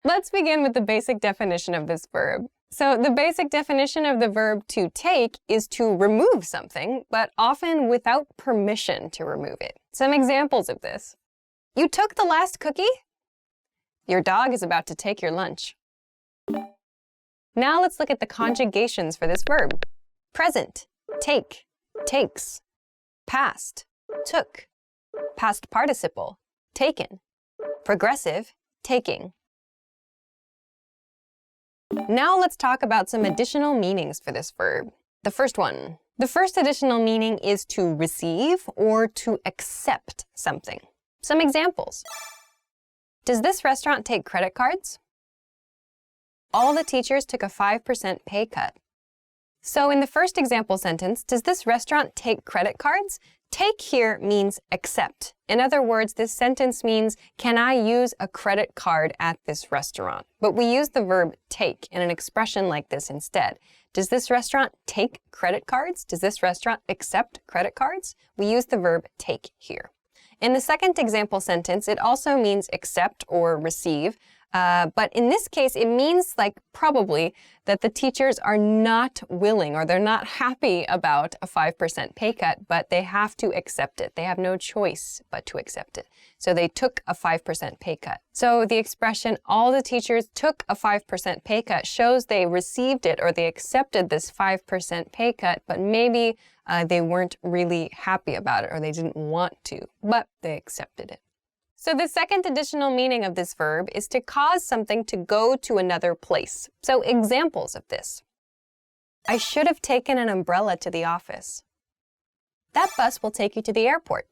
Let's begin with the basic definition of this verb. So the basic definition of the verb to take is to remove something, but often without permission to remove it. Some examples of this. You took the last cookie? Your dog is about to take your lunch. Now let's look at the conjugations for this verb. Present, take, takes. Past, took. Past participle, taken. Progressive, taking. Now let's talk about some additional meanings for this verb. The first one. The first additional meaning is to receive or to accept something. Some examples. Does this restaurant take credit cards? All the teachers took a 5% pay cut. So in the first example sentence, does this restaurant take credit cards? Take here means accept. In other words, this sentence means, can I use a credit card at this restaurant? But we use the verb take in an expression like this instead. Does this restaurant take credit cards? Does this restaurant accept credit cards? We use the verb take here. In the second example sentence, it also means accept or receive. But in this case, it means probably that the teachers are not willing or they're not happy about a 5% pay cut, but they have to accept it. They have no choice but to accept it. So they took a 5% pay cut. So the expression, all the teachers took a 5% pay cut, shows they received it or they accepted this 5% pay cut, but maybe they weren't really happy about it or they didn't want to, but they accepted it. So the second additional meaning of this verb is to cause something to go to another place. So examples of this. I should have taken an umbrella to the office. That bus will take you to the airport.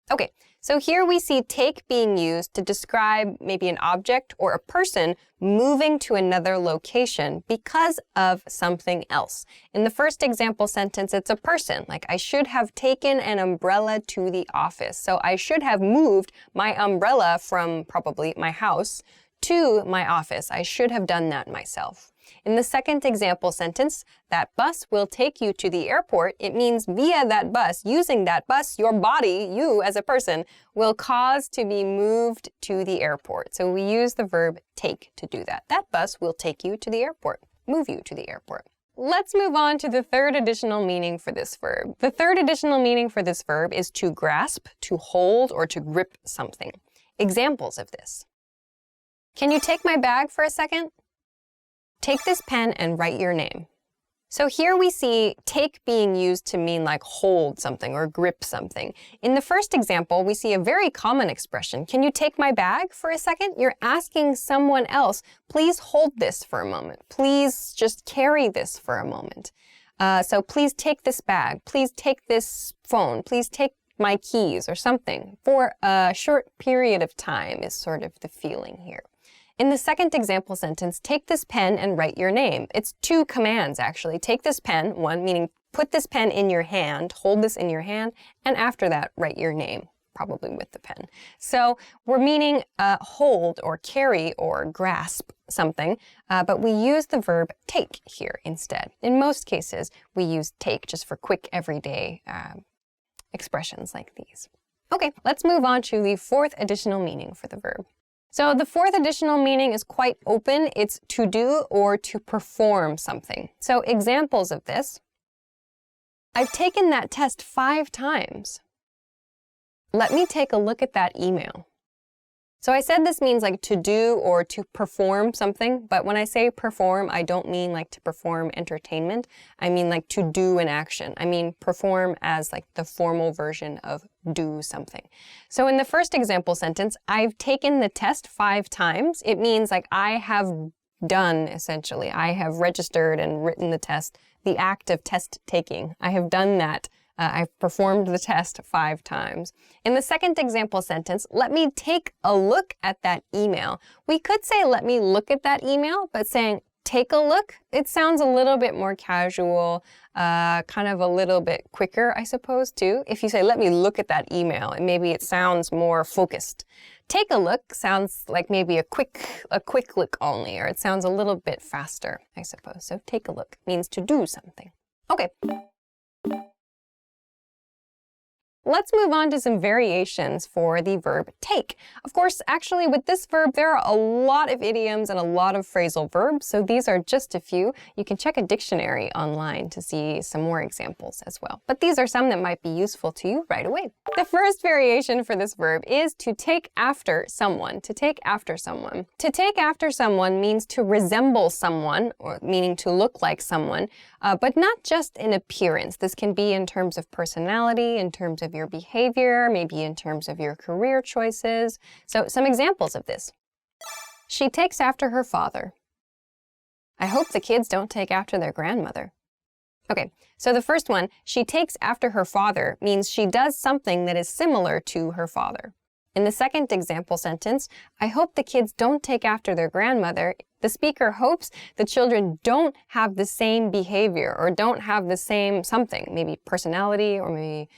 Okay, so here we see take being used to describe maybe an object or a person moving to another location because of something else. In the first example sentence, it's a person, like I should have taken an umbrella to the office. So I should have moved my umbrella from probably my house to my office. I should have done that myself. In the second example sentence, that bus will take you to the airport. It means via that bus, using that bus, your body, you as a person, will cause to be moved to the airport. So we use the verb take to do that. That bus will take you to the airport, move you to the airport. Let's move on to the third additional meaning for this verb. The third additional meaning for this verb is to grasp, to hold, or to grip something. Examples of this. Can you take my bag for a second? Take this pen and write your name. So here we see take being used to mean like hold something or grip something. In the first example, we see a very common expression. Can you take my bag for a second? You're asking someone else, please hold this for a moment. Please just carry this for a moment. So please take this bag. Please take this phone. Please take my keys or something. For a short period of time is sort of the feeling here. In the second example sentence, take this pen and write your name. It's two commands, actually. Take this pen, one meaning put this pen in your hand, hold this in your hand, and after that, write your name, probably with the pen. So we're meaning hold or carry or grasp something, but we use the verb take here instead. In most cases, we use take just for quick everyday expressions like these. Okay, let's move on to the fourth additional meaning for the verb. So the fourth additional meaning is quite open. It's to do or to perform something. So examples of this. I've taken that test 5 times. Let me take a look at that email. So I said this means like to do or to perform something, but when I say perform, I don't mean like to perform entertainment. I mean like to do an action. I mean perform as like the formal version of do something. So in the first example sentence, I've taken the test 5 times. It means like I have done, essentially. I have registered and written the test, the act of test taking. I have done that. I've performed the test 5 times. In the second example sentence, let me take a look at that email. We could say, let me look at that email, but saying, take a look, it sounds a little bit more casual, kind of a little bit quicker, I suppose, too. If you say, let me look at that email, and maybe it sounds more focused. Take a look sounds like maybe a quick look only, or it sounds a little bit faster, I suppose. So take a look means to do something. Okay. let's move on to some variations for the verb take. Of course, actually with this verb, there are a lot of idioms and a lot of phrasal verbs, so these are just a few. You can check a dictionary online to see some more examples as well. But these are some that might be useful to you right away. The first variation for this verb is to take after someone, to take after someone. To take after someone means to resemble someone, or meaning to look like someone, but not just in appearance. This can be in terms of personality, in terms of your behavior, maybe in terms of your career choices. So some examples of this. She takes after her father. I hope the kids don't take after their grandmother. Okay, so the first one, she takes after her father, means she does something that is similar to her father. In the second example sentence, I hope the kids don't take after their grandmother, the speaker hopes the children don't have the same behavior or don't have the same something, maybe personality or maybe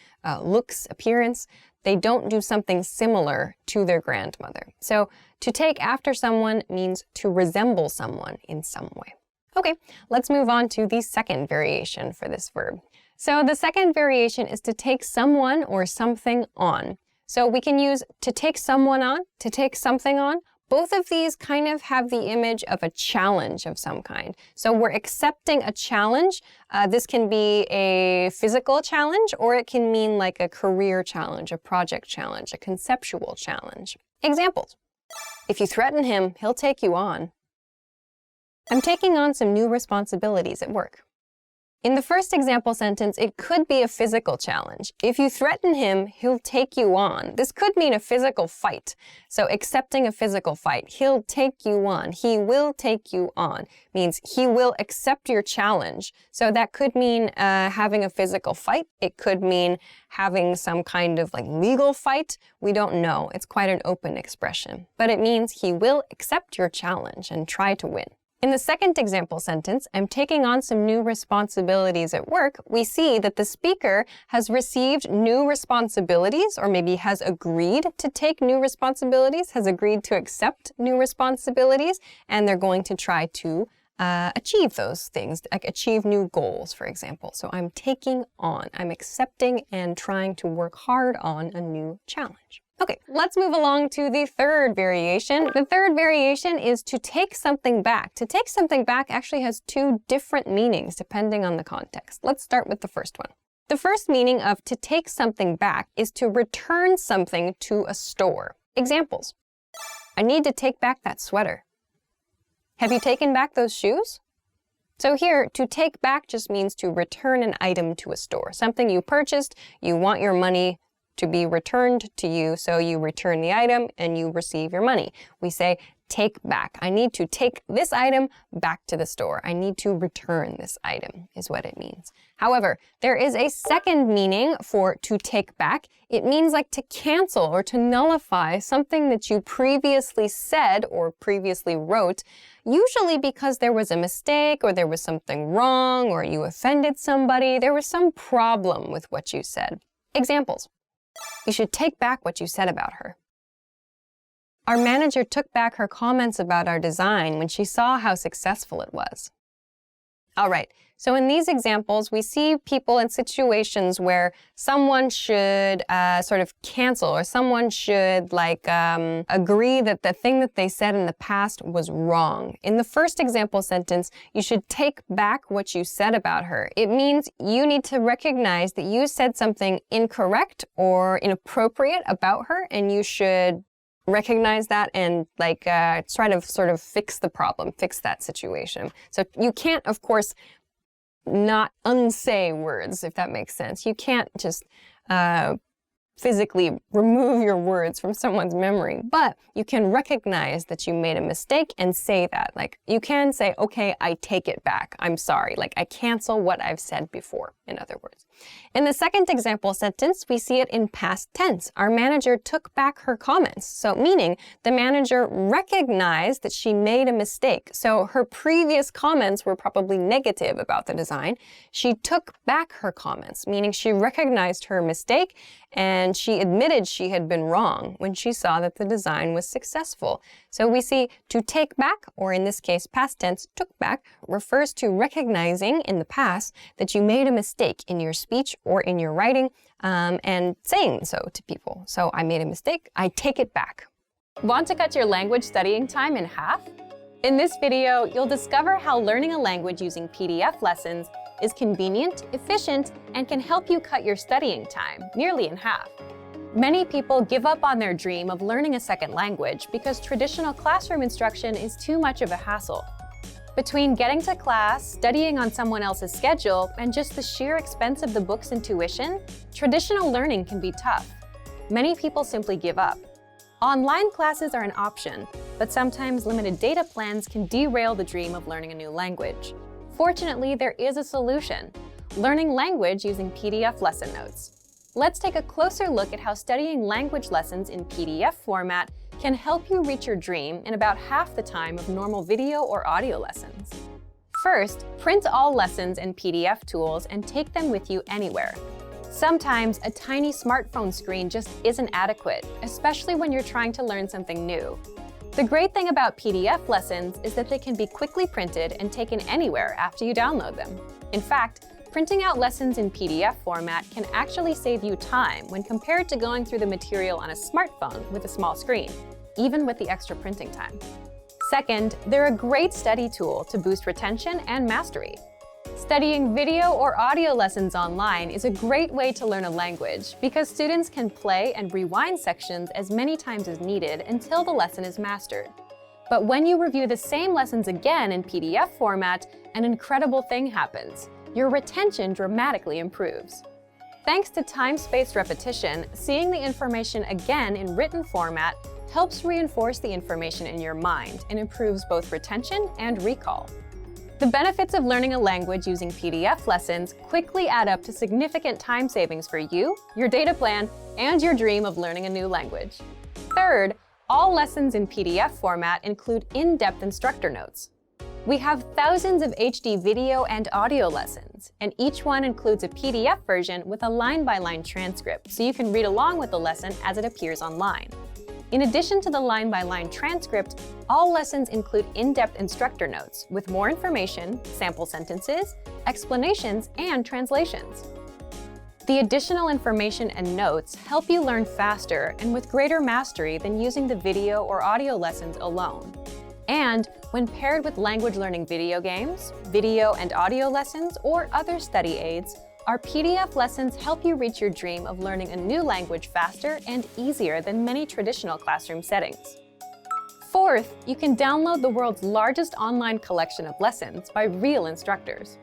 looks, appearance. They don't do something similar to their grandmother. So to take after someone means to resemble someone in some way. Okay, let's move on to the second variation for this verb. So the second variation is to take someone or something on. So we can use to take someone on, to take something on. Both of these kind of have the image of a challenge of some kind. So we're accepting a challenge. This can be a physical challenge, or it can mean like a career challenge, a project challenge, a conceptual challenge. Examples. If you threaten him, he'll take you on. I'm taking on some new responsibilities at work. In the first example sentence, it could be a physical challenge. If you threaten him, he'll take you on. This could mean a physical fight. So accepting a physical fight, he'll take you on. He will take you on means he will accept your challenge. So that could mean having a physical fight. It could mean having some kind of like legal fight. We don't know. It's quite an open expression. But it means he will accept your challenge and try to win. In the second example sentence, I'm taking on some new responsibilities at work, we see that the speaker has received new responsibilities, or maybe has agreed to take new responsibilities, has agreed to accept new responsibilities, and they're going to try to achieve those things, like achieve new goals, for example. So I'm taking on, I'm accepting and trying to work hard on a new challenge. Okay, let's move along to the third variation. The third variation is to take something back. To take something back actually has two different meanings depending on the context. Let's start with the first one. The first meaning of to take something back is to return something to a store. Examples. I need to take back that sweater. Have you taken back those shoes? So here, to take back just means to return an item to a store. Something you purchased, you want your money to be returned to you, so you return the item and you receive your money. We say take back. I need to take this item back to the store. I need to return this item is what it means. However, there is a second meaning for to take back. It means like to cancel or to nullify something that you previously said or previously wrote, usually because there was a mistake or there was something wrong or you offended somebody. There was some problem with what you said. Examples. You should take back what you said about her. Our manager took back her comments about our design when she saw how successful it was. All right, so in these examples, we see people in situations where someone should sort of cancel or someone should agree that the thing that they said in the past was wrong. In the first example sentence, you should take back what you said about her. It means you need to recognize that you said something incorrect or inappropriate about her, and you should recognize that and try to sort of fix the problem, fix that situation. So you can't, of course, not unsay words, if that makes sense. You can't just physically remove your words from someone's memory, but you can recognize that you made a mistake and say that. Like, you can say, okay, I take it back. I'm sorry. Like, I cancel what I've said before, in other words. In the second example sentence, we see it in past tense. Our manager took back her comments. So meaning the manager recognized that she made a mistake. So her previous comments were probably negative about the design. She took back her comments, meaning she recognized her mistake and she admitted she had been wrong when she saw that the design was successful. So we see to take back, or in this case, past tense, took back, refers to recognizing in the past that you made a mistake in your speech speech or in your writing and saying so to people. So I made a mistake, I take it back. Want to cut your language studying time in half? In this video, you'll discover how learning a language using PDF lessons is convenient, efficient, and can help you cut your studying time nearly in half. Many people give up on their dream of learning a second language because traditional classroom instruction is too much of a hassle. Between getting to class, studying on someone else's schedule, and just the sheer expense of the books and tuition, traditional learning can be tough. Many people simply give up. Online classes are an option, but sometimes limited data plans can derail the dream of learning a new language. Fortunately, there is a solution: learning language using PDF lesson notes. Let's take a closer look at how studying language lessons in PDF format can help you reach your dream in about half the time of normal video or audio lessons. First, print all lessons and PDF tools and take them with you anywhere. Sometimes a tiny smartphone screen just isn't adequate, especially when you're trying to learn something new. The great thing about PDF lessons is that they can be quickly printed and taken anywhere after you download them. In fact, printing out lessons in PDF format can actually save you time when compared to going through the material on a smartphone with a small screen, even with the extra printing time. Second, they're a great study tool to boost retention and mastery. Studying video or audio lessons online is a great way to learn a language because students can play and rewind sections as many times as needed until the lesson is mastered. But when you review the same lessons again in PDF format, an incredible thing happens. Your retention dramatically improves. Thanks to time-spaced repetition, seeing the information again in written format helps reinforce the information in your mind and improves both retention and recall. The benefits of learning a language using PDF lessons quickly add up to significant time savings for you, your data plan, and your dream of learning a new language. Third, all lessons in PDF format include in-depth instructor notes. We have thousands of HD video and audio lessons, and each one includes a PDF version with a line-by-line transcript, so you can read along with the lesson as it appears online. In addition to the line-by-line transcript, all lessons include in-depth instructor notes with more information, sample sentences, explanations, and translations. The additional information and notes help you learn faster and with greater mastery than using the video or audio lessons alone. And when paired with language learning video games, video and audio lessons, or other study aids, our PDF lessons help you reach your dream of learning a new language faster and easier than many traditional classroom settings. Fourth, you can download the world's largest online collection of lessons by real instructors.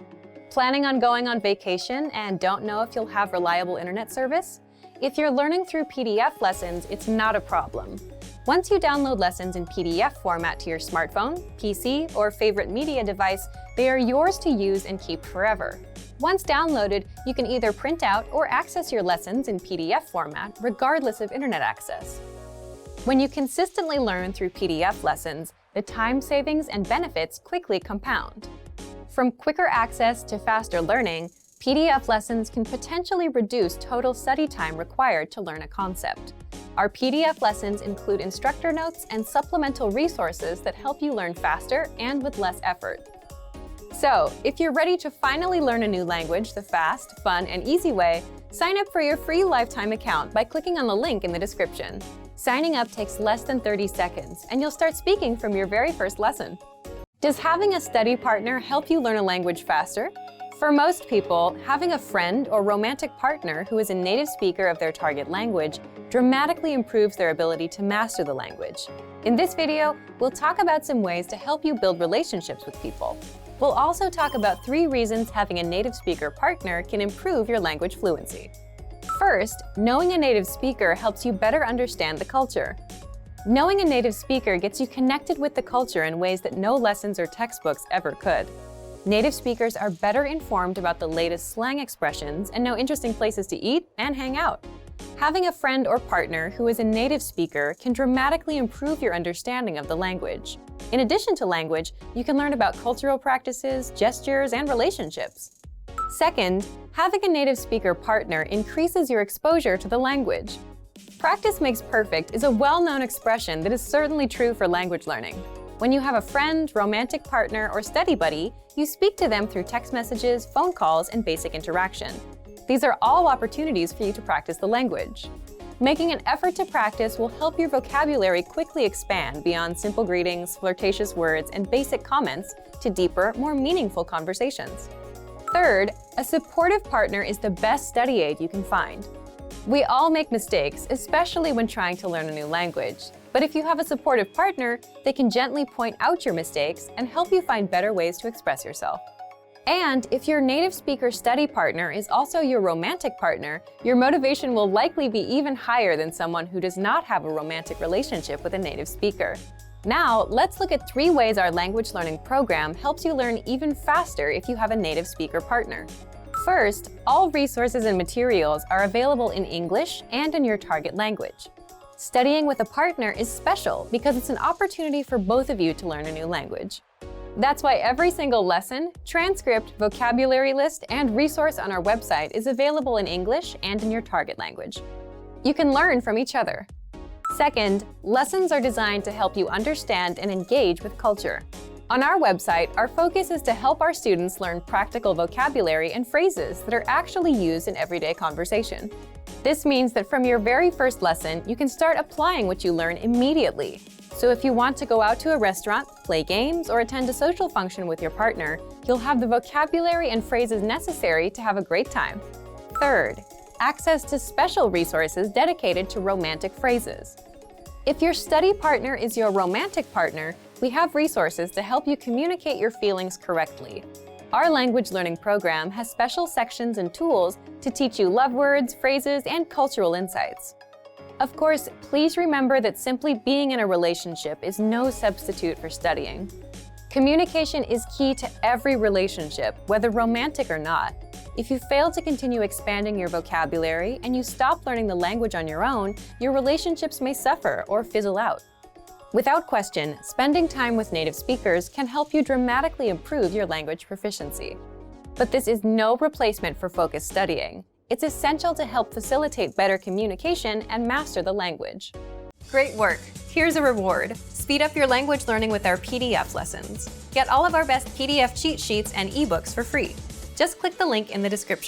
Planning on going on vacation and don't know if you'll have reliable internet service? If you're learning through PDF lessons, it's not a problem. Once you download lessons in PDF format to your smartphone, PC, or favorite media device, they are yours to use and keep forever. Once downloaded, you can either print out or access your lessons in PDF format regardless of internet access. When you consistently learn through PDF lessons, the time savings and benefits quickly compound. From quicker access to faster learning, PDF lessons can potentially reduce total study time required to learn a concept. Our PDF lessons include instructor notes and supplemental resources that help you learn faster and with less effort. So, if you're ready to finally learn a new language the fast, fun, and easy way, sign up for your free lifetime account by clicking on the link in the description. Signing up takes less than 30 seconds, and you'll start speaking from your very first lesson. Does having a study partner help you learn a language faster? For most people, having a friend or romantic partner who is a native speaker of their target language dramatically improves their ability to master the language. In this video, we'll talk about some ways to help you build relationships with people. We'll also talk about 3 reasons having a native speaker partner can improve your language fluency. First, knowing a native speaker helps you better understand the culture. Knowing a native speaker gets you connected with the culture in ways that no lessons or textbooks ever could. Native speakers are better informed about the latest slang expressions and know interesting places to eat and hang out. Having a friend or partner who is a native speaker can dramatically improve your understanding of the language. In addition to language, you can learn about cultural practices, gestures, and relationships. Second, having a native speaker partner increases your exposure to the language. Practice makes perfect is a well-known expression that is certainly true for language learning. When you have a friend, romantic partner, or study buddy, you speak to them through text messages, phone calls, and basic interaction. These are all opportunities for you to practice the language. Making an effort to practice will help your vocabulary quickly expand beyond simple greetings, flirtatious words, and basic comments to deeper, more meaningful conversations. Third, a supportive partner is the best study aid you can find. We all make mistakes, especially when trying to learn a new language. But if you have a supportive partner, they can gently point out your mistakes and help you find better ways to express yourself. And if your native speaker study partner is also your romantic partner, your motivation will likely be even higher than someone who does not have a romantic relationship with a native speaker. Now, let's look at 3 ways our language learning program helps you learn even faster if you have a native speaker partner. First, all resources and materials are available in English and in your target language. Studying with a partner is special because it's an opportunity for both of you to learn a new language. That's why every single lesson, transcript, vocabulary list, and resource on our website is available in English and in your target language. You can learn from each other. Second, lessons are designed to help you understand and engage with culture. On our website, our focus is to help our students learn practical vocabulary and phrases that are actually used in everyday conversation. This means that from your very first lesson, you can start applying what you learn immediately. So if you want to go out to a restaurant, play games, or attend a social function with your partner, you'll have the vocabulary and phrases necessary to have a great time. Third, access to special resources dedicated to romantic phrases. If your study partner is your romantic partner, we have resources to help you communicate your feelings correctly. Our language learning program has special sections and tools to teach you love words, phrases, and cultural insights. Of course, please remember that simply being in a relationship is no substitute for studying. Communication is key to every relationship, whether romantic or not. If you fail to continue expanding your vocabulary and you stop learning the language on your own, your relationships may suffer or fizzle out. Without question, spending time with native speakers can help you dramatically improve your language proficiency. But this is no replacement for focused studying. It's essential to help facilitate better communication and master the language. Great work! Here's a reward. Speed up your language learning with our PDF lessons. Get all of our best PDF cheat sheets and ebooks for free. Just click the link in the description.